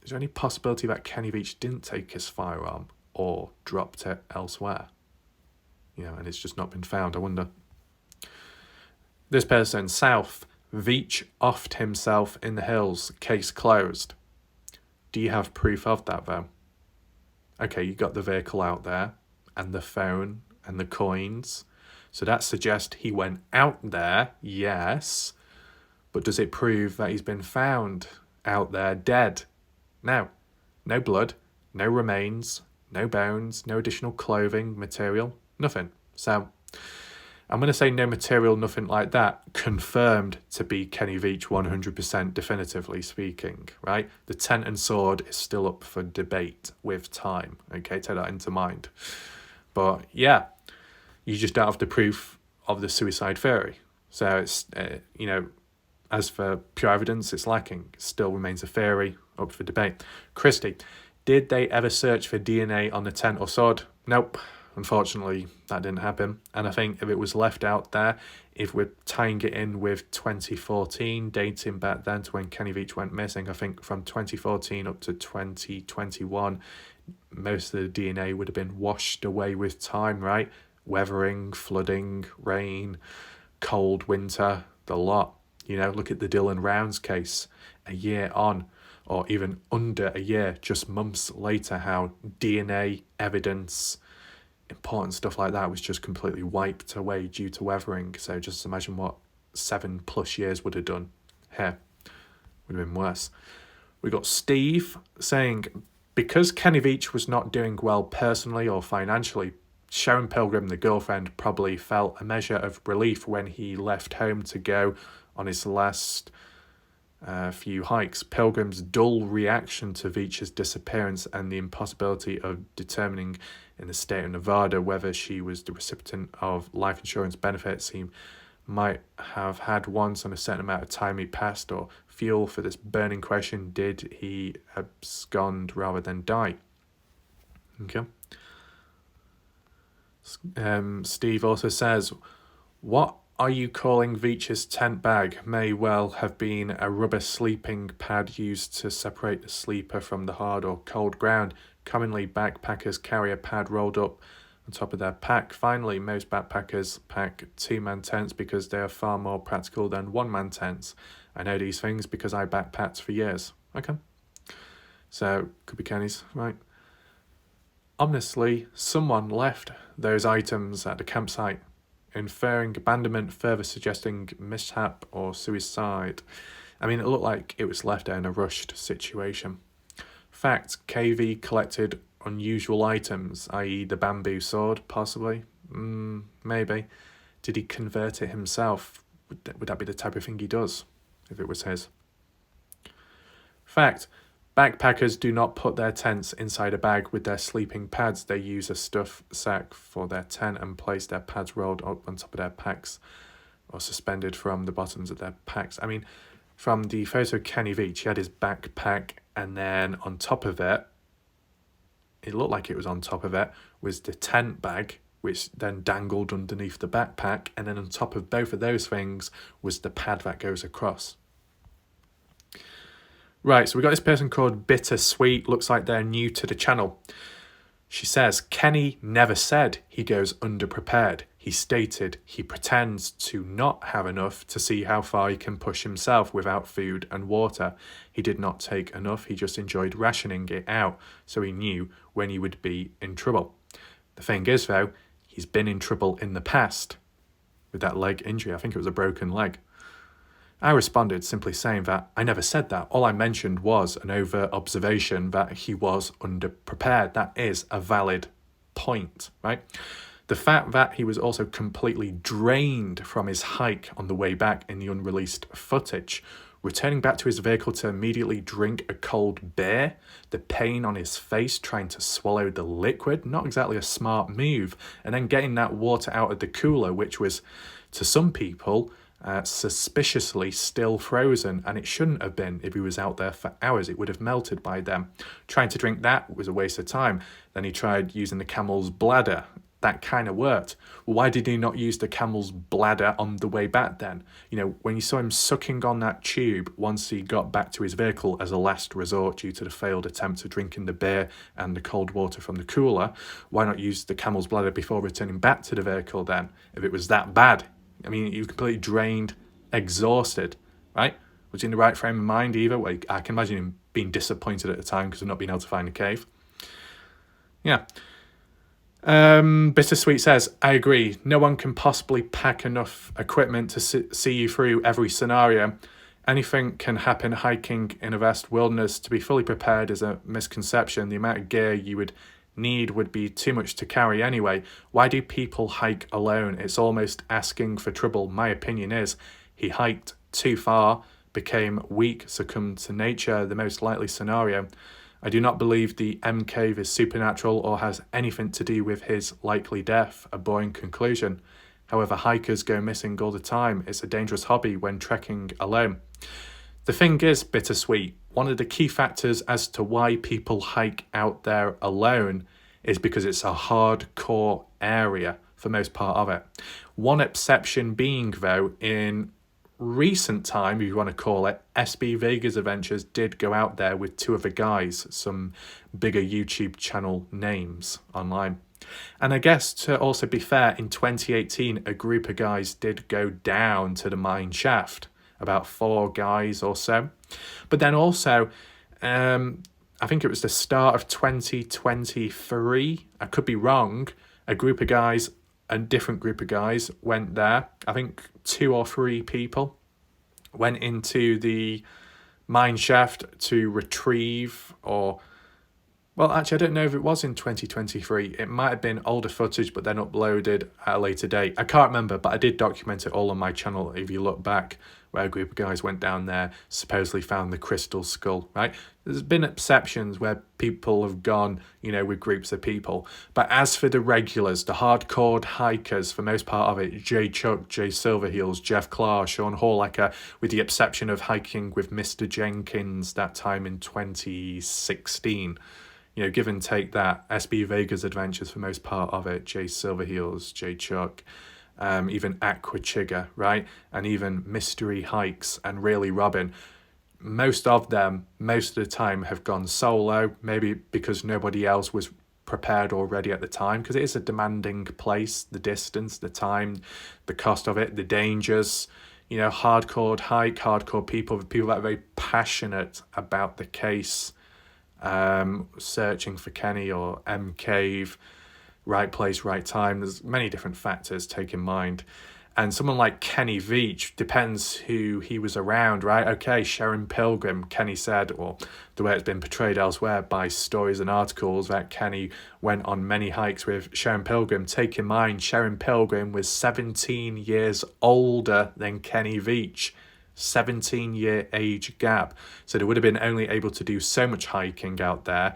there any possibility that Kenny Veach didn't take his firearm or dropped it elsewhere? You know, and it's just not been found, I wonder. This person, South, Veach offed himself in the hills, case closed. Do you have proof of that, though? Okay, you got the vehicle out there, and the phone, and the coins. So that suggests he went out there, yes. But does it prove that he's been found out there dead? No. No blood, no remains, no bones, no additional clothing, material, nothing. So I'm going to say no material, nothing like that, confirmed to be Kenny Veach 100% definitively speaking, right? The tent and sword is still up for debate with time, okay? Take that into mind. But yeah, You just don't have the proof of the suicide theory. So it's, as for pure evidence, it's lacking. It still remains a theory, up for debate. Christy, did they ever search for DNA on the tent or sword? Nope. Unfortunately, that didn't happen. And I think if it was left out there, if we're tying it in with 2014, dating back then to when Kenny Veach went missing, I think from 2014 up to 2021, most of the DNA would have been washed away with time, right? Weathering, flooding, rain, cold winter, the lot. Look at the Dylan Rounds case, a year on, or even under a year, just months later, how DNA evidence, important stuff like that was just completely wiped away due to weathering. So just imagine what 7+ years would have done here. Would have been worse. We got Steve saying, because Kenny Veach was not doing well personally or financially, Sharon Pilgrim, the girlfriend, probably felt a measure of relief when he left home to go on his last few hikes. Pilgrim's dull reaction to Veach's disappearance and the impossibility of determining in the state of Nevada whether she was the recipient of life insurance benefits he might have had once on a certain amount of time he passed, or fuel for this burning question, did he abscond rather than die? Okay. Steve also says, what are you calling Veach's tent bag? May well have been a rubber sleeping pad used to separate the sleeper from the hard or cold ground. Commonly, backpackers carry a pad rolled up on top of their pack. Finally, most backpackers pack 2-man tents because they are far more practical than 1-man tents. I know these things because I backpacked for years. Okay. So, could be Kenny's, right? Ominously, someone left those items at the campsite, inferring abandonment, further suggesting mishap or suicide. I mean, it looked like it was left there in a rushed situation. Fact, KV collected unusual items, i.e. the bamboo sword, possibly? Maybe. Did he convert it himself? Would that be the type of thing he does, if it was his? Fact, backpackers do not put their tents inside a bag with their sleeping pads. They use a stuff sack for their tent and place their pads rolled up on top of their packs or suspended from the bottoms of their packs. I mean, from the photo of Kenny Veach, he had his backpack, and then on top of it, it looked like it was on top of it, was the tent bag, which then dangled underneath the backpack, and then on top of both of those things was the pad that goes across. Right, so we got this person called Bittersweet. Looks like they're new to the channel. She says, Kenny never said he goes underprepared. He stated he pretends to not have enough to see how far he can push himself without food and water. He did not take enough. He just enjoyed rationing it out, so he knew when he would be in trouble. The thing is, though, he's been in trouble in the past with that leg injury. I think it was a broken leg. I responded simply saying that I never said that. All I mentioned was an overt observation that he was underprepared. That is a valid point, right? The fact that he was also completely drained from his hike on the way back in the unreleased footage, returning back to his vehicle to immediately drink a cold beer, the pain on his face trying to swallow the liquid, not exactly a smart move, and then getting that water out of the cooler, which was, to some people, suspiciously still frozen, and it shouldn't have been. If he was out there for hours, it would have melted by then. Trying to drink that was a waste of time. Then he tried using the camel's bladder. That kind of worked. Well, why did he not use the camel's bladder on the way back then? You know, when you saw him sucking on that tube once he got back to his vehicle as a last resort due to the failed attempt to drinking the beer and the cold water from the cooler, why not use the camel's bladder before returning back to the vehicle then, if it was that bad? I mean, he was completely drained, exhausted, right? Was he in the right frame of mind either? Well, I can imagine him being disappointed at the time because of not being able to find a cave. Yeah. Bittersweet says, I agree. No one can possibly pack enough equipment to see you through every scenario. Anything can happen hiking in a vast wilderness. To be fully prepared is a misconception. The amount of gear you would need would be too much to carry anyway. Why do people hike alone? It's almost asking for trouble. My opinion is he hiked too far, became weak, succumbed to nature. The most likely scenario. I do not believe the M Cave is supernatural or has anything to do with his likely death, a boring conclusion. However, hikers go missing all the time. It's a dangerous hobby when trekking alone. The thing is, Bittersweet, one of the key factors as to why people hike out there alone is because it's a hardcore area for most part of it. One exception being, though, in recent time, if you want to call it, SB Vegas Adventures did go out there with two other guys, some bigger YouTube channel names online. And I guess to also be fair, in 2018, a group of guys did go down to the mine shaft, about 4 guys or so. But then also, I think it was the start of 2023, I could be wrong, a different group of guys went there. I think 2 or 3 people went into the mine shaft to retrieve well, actually, I don't know if it was in 2023. It might have been older footage, but then uploaded at a later date. I can't remember, but I did document it all on my channel. If you look back, where a group of guys went down there, supposedly found the crystal skull, right? There's been exceptions where people have gone, with groups of people. But as for the regulars, the hardcore hikers, for most part of it, Jay Chuck, Jay Silverheels, Jeff Clark, Sean Horlacker, with the exception of hiking with Mr. Jenkins that time in 2016. Give and take that, SB Vegas Adventures for most part of it, Jay Silverheels, Jay Chuck, even Aqua Chigga, right? And even Mystery Hikes and Really Robin. Most of them, most of the time, have gone solo, maybe because nobody else was prepared already at the time, because it is a demanding place, the distance, the time, the cost of it, the dangers, hardcore hike, hardcore people that are very passionate about the case, searching for Kenny or M Cave, right place, right time. There's many different factors to take in mind. And someone like Kenny Veach, depends who he was around, right? Okay, Sharon Pilgrim, Kenny said, or the way it's been portrayed elsewhere by stories and articles, that Kenny went on many hikes with Sharon Pilgrim. Take in mind, Sharon Pilgrim was 17 years older than Kenny Veach. 17-year age gap. So they would have been only able to do so much hiking out there.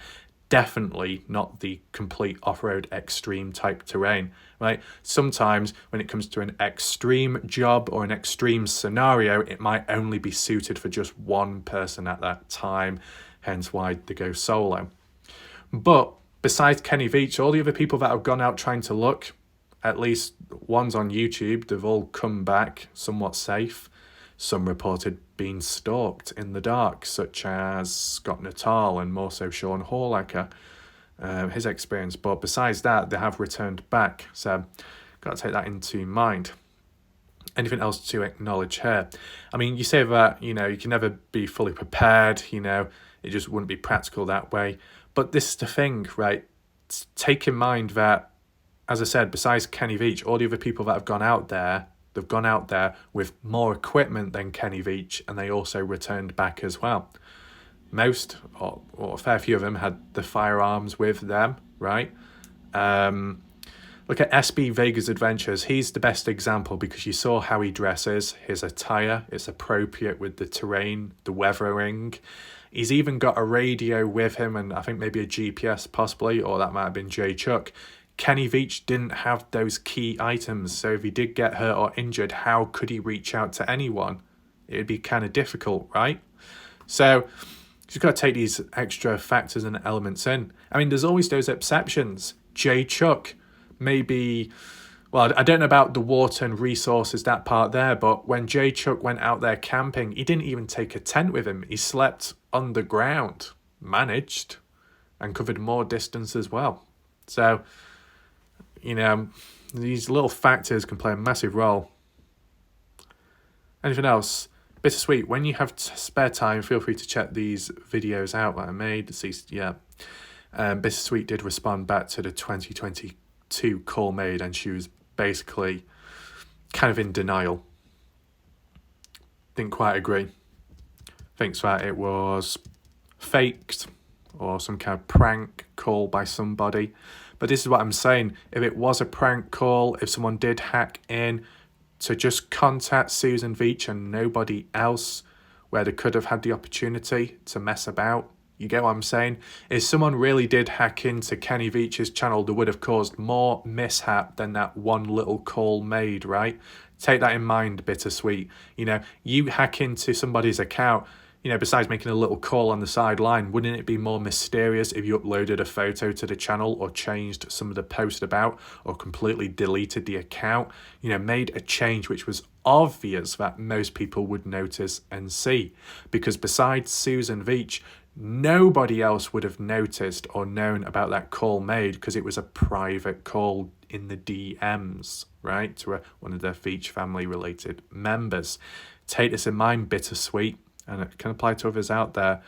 Definitely not the complete off-road extreme type terrain, right? Sometimes when it comes to an extreme job or an extreme scenario, it might only be suited for just one person at that time, hence why they go solo. But besides Kenny Veach, all the other people that have gone out trying to look, at least one's on YouTube, they've all come back somewhat safe. Some reported being stalked in the dark, such as Scott Natal and more so Sean Horlacker, his experience. But besides that, they have returned back. So got to take that into mind. Anything else to acknowledge here? I mean, you say that, you can never be fully prepared, it just wouldn't be practical that way. But this is the thing, right? Take in mind that, as I said, besides Kenny Veach, all the other people that have gone out there, they've gone out there with more equipment than Kenny Veach, and they also returned back as well. Most, or a fair few of them, had the firearms with them, right? Look at SB Vegas Adventures. He's the best example because you saw how he dresses. His attire is appropriate with the terrain, the weathering. He's even got a radio with him, and I think maybe a GPS possibly, or that might have been Jay Chuck. Kenny Veach didn't have those key items, so if he did get hurt or injured, how could he reach out to anyone? It'd be kind of difficult, right? So you've got to take these extra factors and elements in. I mean, there's always those exceptions. Jay Chuck, maybe, well, I don't know about the water and resources, that part there, but when Jay Chuck went out there camping, he didn't even take a tent with him. He slept underground, managed, and covered more distance as well. So, these little factors can play a massive role. Anything else? Bittersweet, when you have spare time, feel free to check these videos out that I made. Bittersweet did respond back to the 2022 call made, and she was basically kind of in denial. Didn't quite agree. Thinks that it was faked or some kind of prank call by somebody. But this is what I'm saying. If it was a prank call, if someone did hack in, to just contact Susan Veach and nobody else, where they could have had the opportunity to mess about, You get what I'm saying? If someone really did hack into Kenny Veach's channel, they would have caused more mishap than that one little call made, right? Take that in mind, Bittersweet. You know, you hack into somebody's account, you know, besides making a little call on the sideline, wouldn't it be more mysterious if you uploaded a photo to the channel or changed some of the post about or completely deleted the account? You know, made a change which was obvious that most people would notice and see. Because besides Susan Veach, nobody else would have noticed or known about that call made because it was a private call in the DMs, right, to one of their Veach family related members. Take this in mind, Bittersweet, and it can apply to others out there.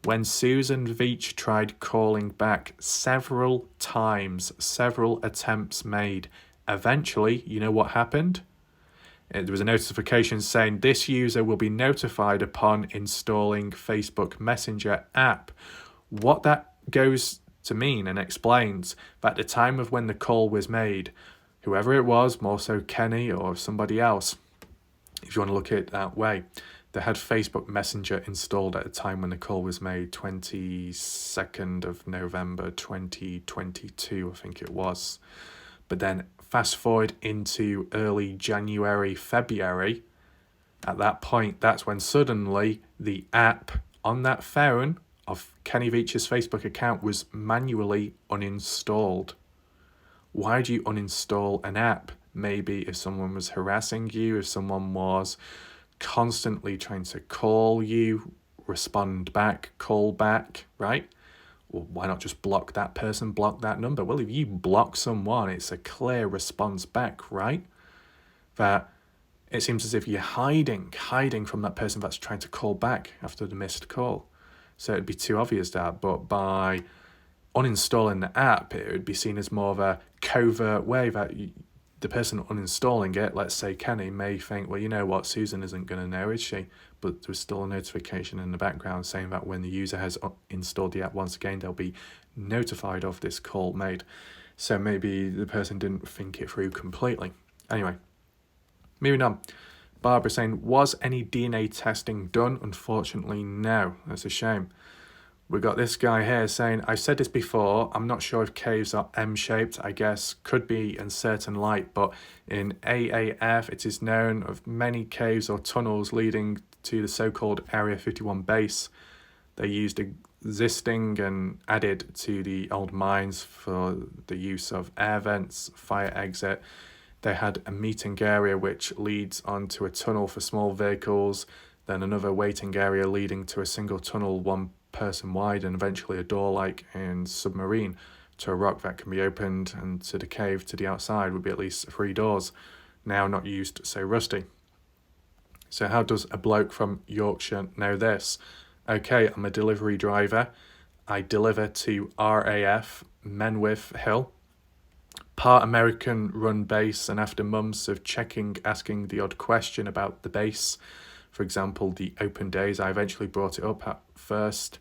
When Susan Veach tried calling back several times, several attempts made, eventually, you know what happened? There was a notification saying this user will be notified upon installing Facebook Messenger app. What that goes to mean and explains that at the time of when the call was made, whoever it was, more so Kenny or somebody else, if you want to look at it that way, they had Facebook Messenger installed at the time when the call was made, 22nd of November 2022, I think it was. But then fast forward into early January, February, at that point, that's when suddenly the app on that phone of Kenny Veach's Facebook account was manually uninstalled. Why do you uninstall an app? Maybe if someone was harassing you, if someone was constantly trying to call you, respond back, call back, right? Well, why not just block that person, block that number? Well, if you block someone, it's a clear response back, right? That it seems as if you're hiding from that person that's trying to call back after the missed call. So it'd be too obvious that, but by uninstalling the app, it would be seen as more of a covert way that the person uninstalling it, let's say Kenny, may think, well, you know what, Susan isn't going to know, is she? But there's still a notification in the background saying that when the user has installed the app once again, they'll be notified of this call made. So maybe the person didn't think it through completely. Anyway, moving on. Barbara saying, was any DNA testing done? Unfortunately, no. That's a shame. We got this guy here saying, I've said this before, I'm not sure if caves are M-shaped, I guess could be in certain light, but in AAF it is known of many caves or tunnels leading to the so-called Area 51 base. They used existing and added to the old mines for the use of air vents, fire exit. They had a meeting area which leads onto a tunnel for small vehicles, then another waiting area leading to a single tunnel, one person wide, and eventually a door like in Submarine to a rock that can be opened, and to the cave to the outside would be at least 3 doors, now not used, so rusty. So how does a bloke from Yorkshire know this? Okay, I'm a delivery driver. I deliver to RAF Menwith Hill, part American run base, and after months of asking the odd question about the base, for example, the open days, I eventually brought it up. At first,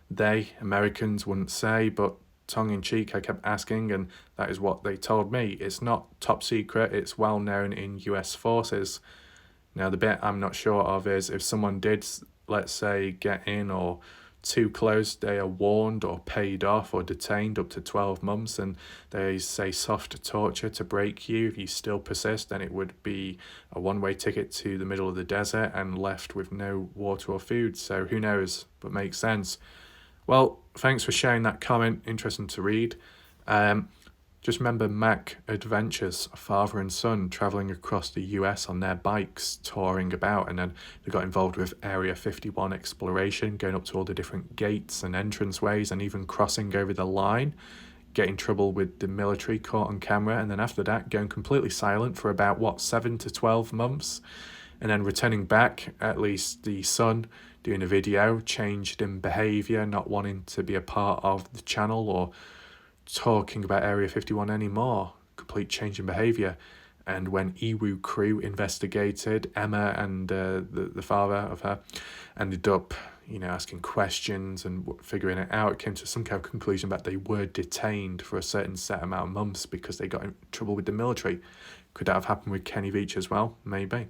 they, Americans, wouldn't say, but tongue-in-cheek, I kept asking, and that is what they told me. It's not top secret, it's well known in US forces. Now, the bit I'm not sure of is if someone did, let's say, get in or too close, they are warned or paid off or detained up to 12 months, and they say soft torture to break you. If you still persist, then it would be a one-way ticket to the middle of the desert and left with no water or food. So who knows, but makes sense. Well, thanks for sharing that comment. Interesting to read. Just remember Mac Adventures, father and son travelling across the US on their bikes, touring about, and then they got involved with Area 51 exploration, going up to all the different gates and entranceways, and even crossing over the line, getting in trouble with the military, caught on camera, and then after that going completely silent for about, 7 to 12 months, and then returning back, at least the son, doing a video, changed in behaviour, not wanting to be a part of the channel or talking about Area 51 anymore, complete change in behaviour. And when Iwu crew investigated, Emma and the father of her ended up, asking questions and figuring it out. It came to some kind of conclusion that they were detained for a certain set amount of months because they got in trouble with the military. Could that have happened with Kenny Veach as well? Maybe.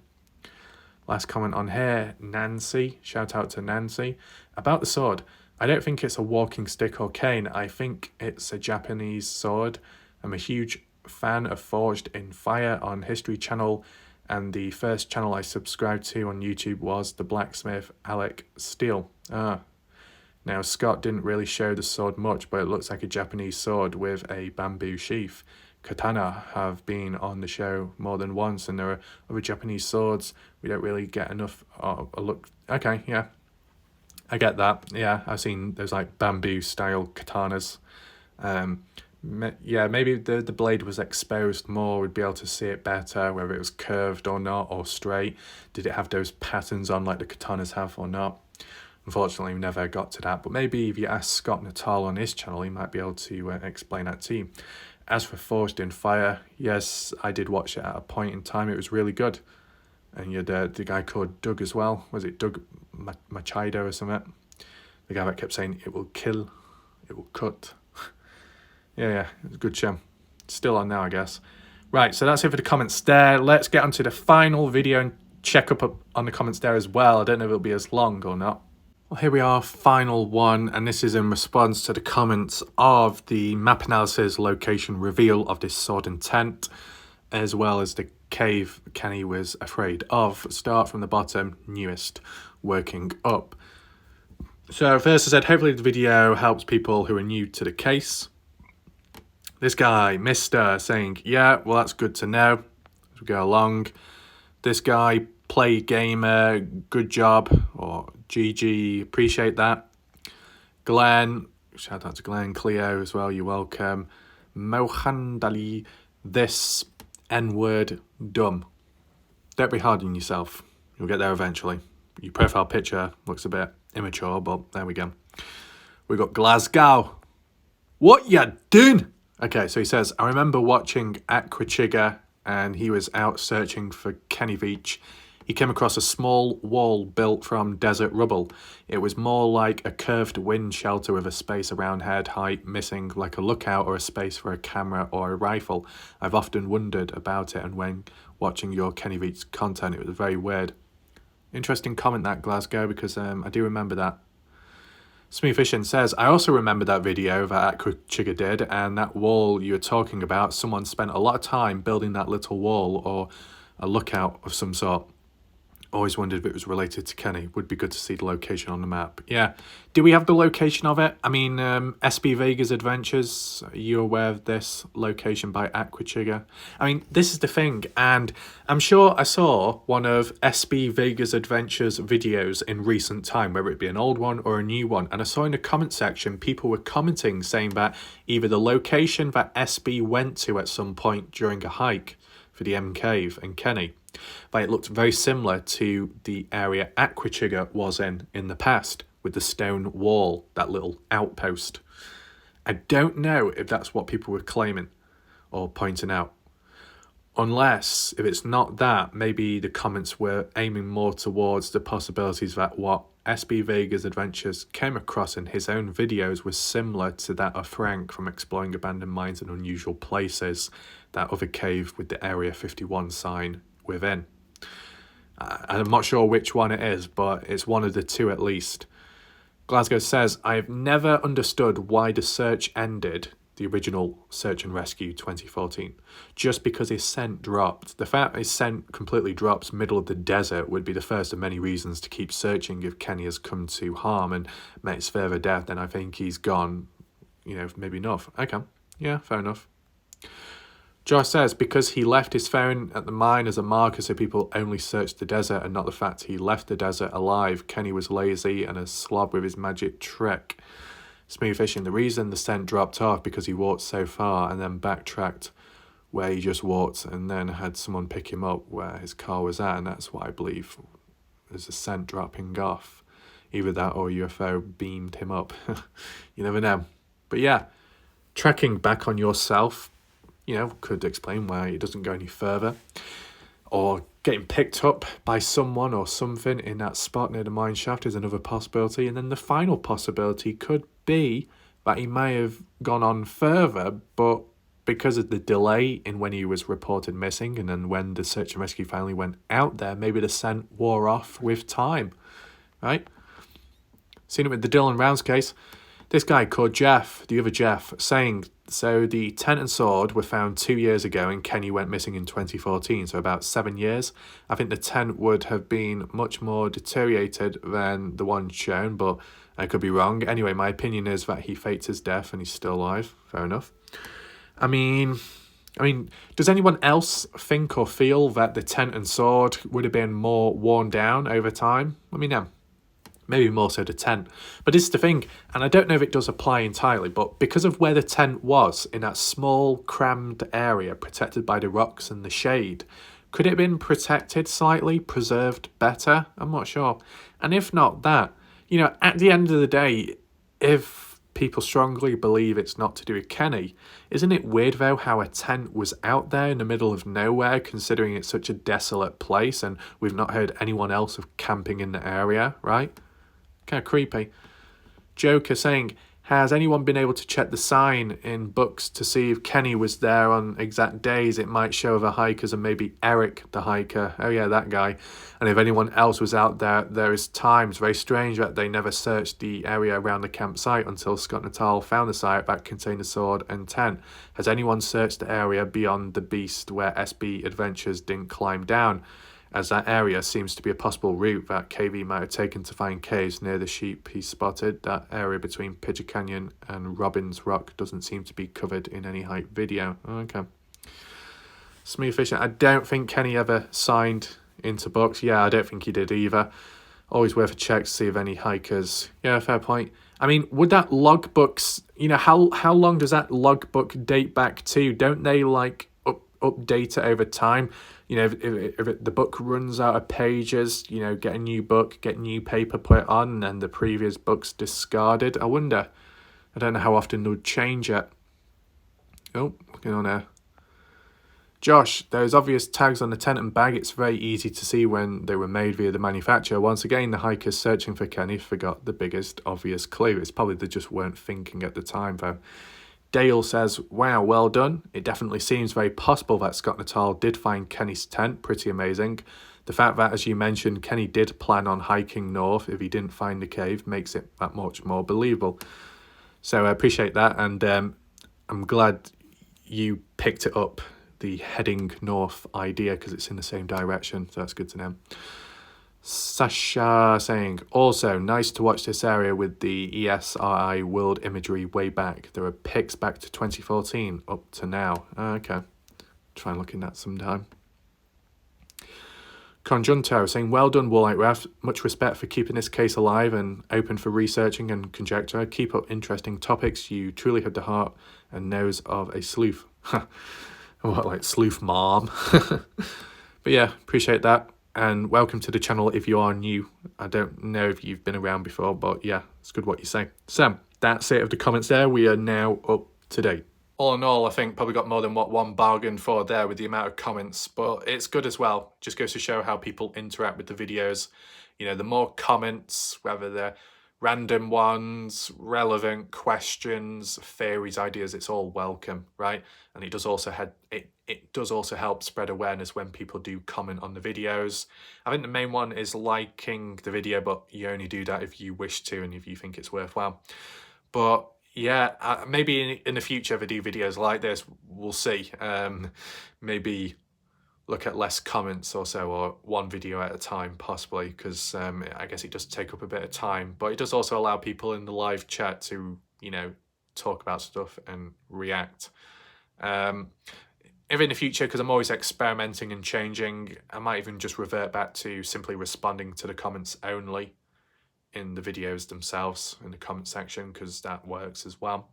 Last comment on here, Nancy, shout out to Nancy. About the sword, I don't think it's a walking stick or cane. I think it's a Japanese sword. I'm a huge fan of Forged in Fire on History Channel, and the first channel I subscribed to on YouTube was the blacksmith Alec Steele. Now Scott didn't really show the sword much, but it looks like a Japanese sword with a bamboo sheath. Katana have been on the show more than once, and there are other Japanese swords we don't really get enough a look. Okay, yeah, I get that. Yeah, I've seen those like bamboo style katanas. Yeah, maybe the blade was exposed more, we'd be able to see it better, whether it was curved or not, or straight. Did it have those patterns on like the katanas have or not? Unfortunately, we never got to that, but maybe if you ask Scott Natal on his channel, he might be able to explain that to you. As for Forged in Fire, yes, I did watch it at a point in time. It was really good. And you had the guy called Doug as well. Was it Doug Machado or something? The guy that kept saying, it will kill, it will cut. Yeah, it was a good show. Still on now, I guess. Right, so that's it for the comments there. Let's get on to the final video and check up on the comments there as well. I don't know if it'll be as long or not. Well, here we are, final one, and this is in response to the comments of the map analysis location reveal of this sword and tent, as well as the cave Kenny was afraid of. Start from the bottom, newest, working up. So first I said, hopefully the video helps people who are new to the case. This guy, Mr. saying, yeah, well, that's good to know as we go along. This guy, play gamer, good job, or GG, appreciate that. Glenn, shout out to Glenn, Cleo as well, you're welcome. Mohandali, this N-word, dumb. Don't be hard on yourself. You'll get there eventually. Your profile picture looks a bit immature, but there we go. We got Glasgow. What ya doing? Okay, so he says, I remember watching Aquachiga and he was out searching for Kenny Veach. He came across a small wall built from desert rubble. It was more like a curved wind shelter with a space around head height missing like a lookout or a space for a camera or a rifle. I've often wondered about it, and when watching your Kenny Veach content, it was very weird. Interesting comment that, Glasgow, because I do remember that. Smooth Fishing says, I also remember that video that Aquachiga did, and that wall you were talking about, someone spent a lot of time building that little wall or a lookout of some sort. Always wondered if it was related to Kenny. Would be good to see the location on the map. Yeah. Do we have the location of it? I mean, SB Vega's Adventures, are you aware of this location by Aquachiga? I mean, this is the thing, and I'm sure I saw one of SB Vega's Adventures videos in recent time, whether it be an old one or a new one, and I saw in the comment section people were commenting saying that either the location that SB went to at some point during a hike for the M Cave and Kenny, but it looked very similar to the area Aquachiga was in the past, with the stone wall, that little outpost. I don't know if that's what people were claiming or pointing out. Unless, if it's not that, maybe the comments were aiming more towards the possibilities that what SB Vega's Adventures came across in his own videos was similar to that of Frank from Exploring Abandoned Mines and Unusual Places, that other cave with the Area 51 sign within. I'm not sure which one it is, but it's one of the two at least. Glasgow says, I have never understood why the search ended, the original Search and Rescue 2014, just because his scent dropped. The fact his scent completely drops middle of the desert would be the first of many reasons to keep searching if Kenny has come to harm and met his further death. Then I think he's gone, maybe enough. Okay, yeah, fair enough. Josh says, because he left his phone at the mine as a marker so people only searched the desert and not the fact he left the desert alive. Kenny was lazy and a slob with his magic trick. Smooth Fishing, the reason the scent dropped off because he walked so far and then backtracked where he just walked and then had someone pick him up where his car was at, and that's what I believe is the scent dropping off. Either that or UFO beamed him up. You never know. But yeah, tracking back on yourself, could explain why it doesn't go any further. Or getting picked up by someone or something in that spot near the mine shaft is another possibility. And then the final possibility could be that he may have gone on further, but because of the delay in when he was reported missing and then when the search and rescue finally went out there, maybe the scent wore off with time, right? Seen it with the Dylan Rounds case. This guy called Jeff, the other Jeff, saying, so the tent and sword were found 2 years ago and Kenny went missing in 2014, so about 7 years. I think the tent would have been much more deteriorated than the one shown, but I could be wrong. Anyway, my opinion is that he faked his death and he's still alive. Fair enough. I mean, does anyone else think or feel that the tent and sword would have been more worn down over time? Let me know. Maybe more so the tent. But this is the thing, and I don't know if it does apply entirely, but because of where the tent was, in that small, crammed area protected by the rocks and the shade, could it have been protected slightly, preserved better? I'm not sure. And if not that, you know, at the end of the day, if people strongly believe it's not to do with Kenny, isn't it weird though how a tent was out there in the middle of nowhere, considering it's such a desolate place and we've not heard anyone else of camping in the area, right? Kind of creepy. Joker saying, has anyone been able to check the sign in books to see if Kenny was there on exact days? It might show the hikers and maybe Eric the hiker. Oh yeah, that guy. And if anyone else was out there, there is times very strange that they never searched the area around the campsite until Scott Natal found the site that contained the sword and tent. Has anyone searched the area beyond the beast where SB Adventures didn't climb down? As that area seems to be a possible route that KV might have taken to find caves near the sheep he spotted. That area between Pigeon Canyon and Robbins Rock doesn't seem to be covered in any hike video. Okay. Smooth Fishing. I don't think Kenny ever signed into books. Yeah, I don't think he did either. Always worth a check to see if any hikers... Yeah, fair point. I mean, would that logbooks... You know, how long does that logbook date back to? Don't they, like, update it over time? You know, if the book runs out of pages, you know, get a new book, get new paper put on, and the previous book's discarded. I wonder. I don't know how often they'll change it. Oh, looking on there. Josh, there's obvious tags on the tent and bag. It's very easy to see when they were made via the manufacturer. Once again, the hikers searching for Kenny forgot the biggest obvious clue. It's probably they just weren't thinking at the time, though. Dale says, wow, well done. It definitely seems very possible that Scott Natal did find Kenny's tent. Pretty amazing. The fact that, as you mentioned, Kenny did plan on hiking north if he didn't find the cave makes it that much more believable. So I appreciate that, and I'm glad you picked it up, the heading north idea, because it's in the same direction, so that's good to know. Sasha saying, also, nice to watch this area with the ESRI world imagery way back. There are pics back to 2014 up to now. Okay, try and look in that sometime. Conjunto saying, well done, Warlight Raft. Much respect for keeping this case alive and open for researching and conjecture. Keep up interesting topics. You truly have the heart and nose of a sleuth. What, like sleuth mom? But yeah, appreciate that. And welcome to the channel if you are new. I don't know if you've been around before, but yeah, it's good what you say. So that's it of the comments there. We are now up to date. All in all, I think probably got more than what one bargained for there with the amount of comments, but it's good as well. Just goes to show how people interact with the videos. You know, the more comments, whether they're random ones, relevant questions, theories, ideas, it's all welcome, right? And it does also it does also help spread awareness when people do comment on the videos. I think the main one is liking the video, but you only do that if you wish to and if you think it's worthwhile. But yeah, maybe in the future if I do videos like this, we'll see. Maybe look at less comments or so, or one video at a time possibly, because I guess it does take up a bit of time, but it does also allow people in the live chat to, you know, talk about stuff and react. If in the future, because I'm always experimenting and changing, I might even just revert back to simply responding to the comments only in the videos themselves in the comment section, because that works as well.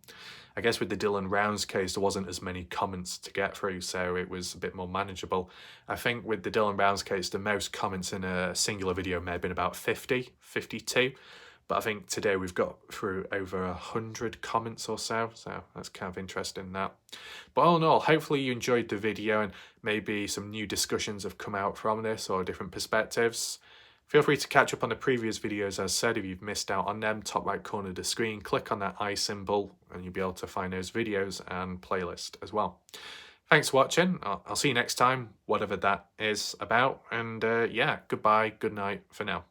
I guess with the Dylan Rounds case, there wasn't as many comments to get through, so it was a bit more manageable. I think with the Dylan Rounds case, the most comments in a singular video may have been about 50, 52. But I think today we've got through over 100 comments or so that's kind of interesting that. But all in all, hopefully you enjoyed the video and maybe some new discussions have come out from this or different perspectives. Feel free to catch up on the previous videos as said if you've missed out on them. Top right corner of the screen, click on that eye symbol and you'll be able to find those videos and playlist as well. Thanks for watching. I'll see you next time, whatever that is about. And yeah, goodbye, good night for now.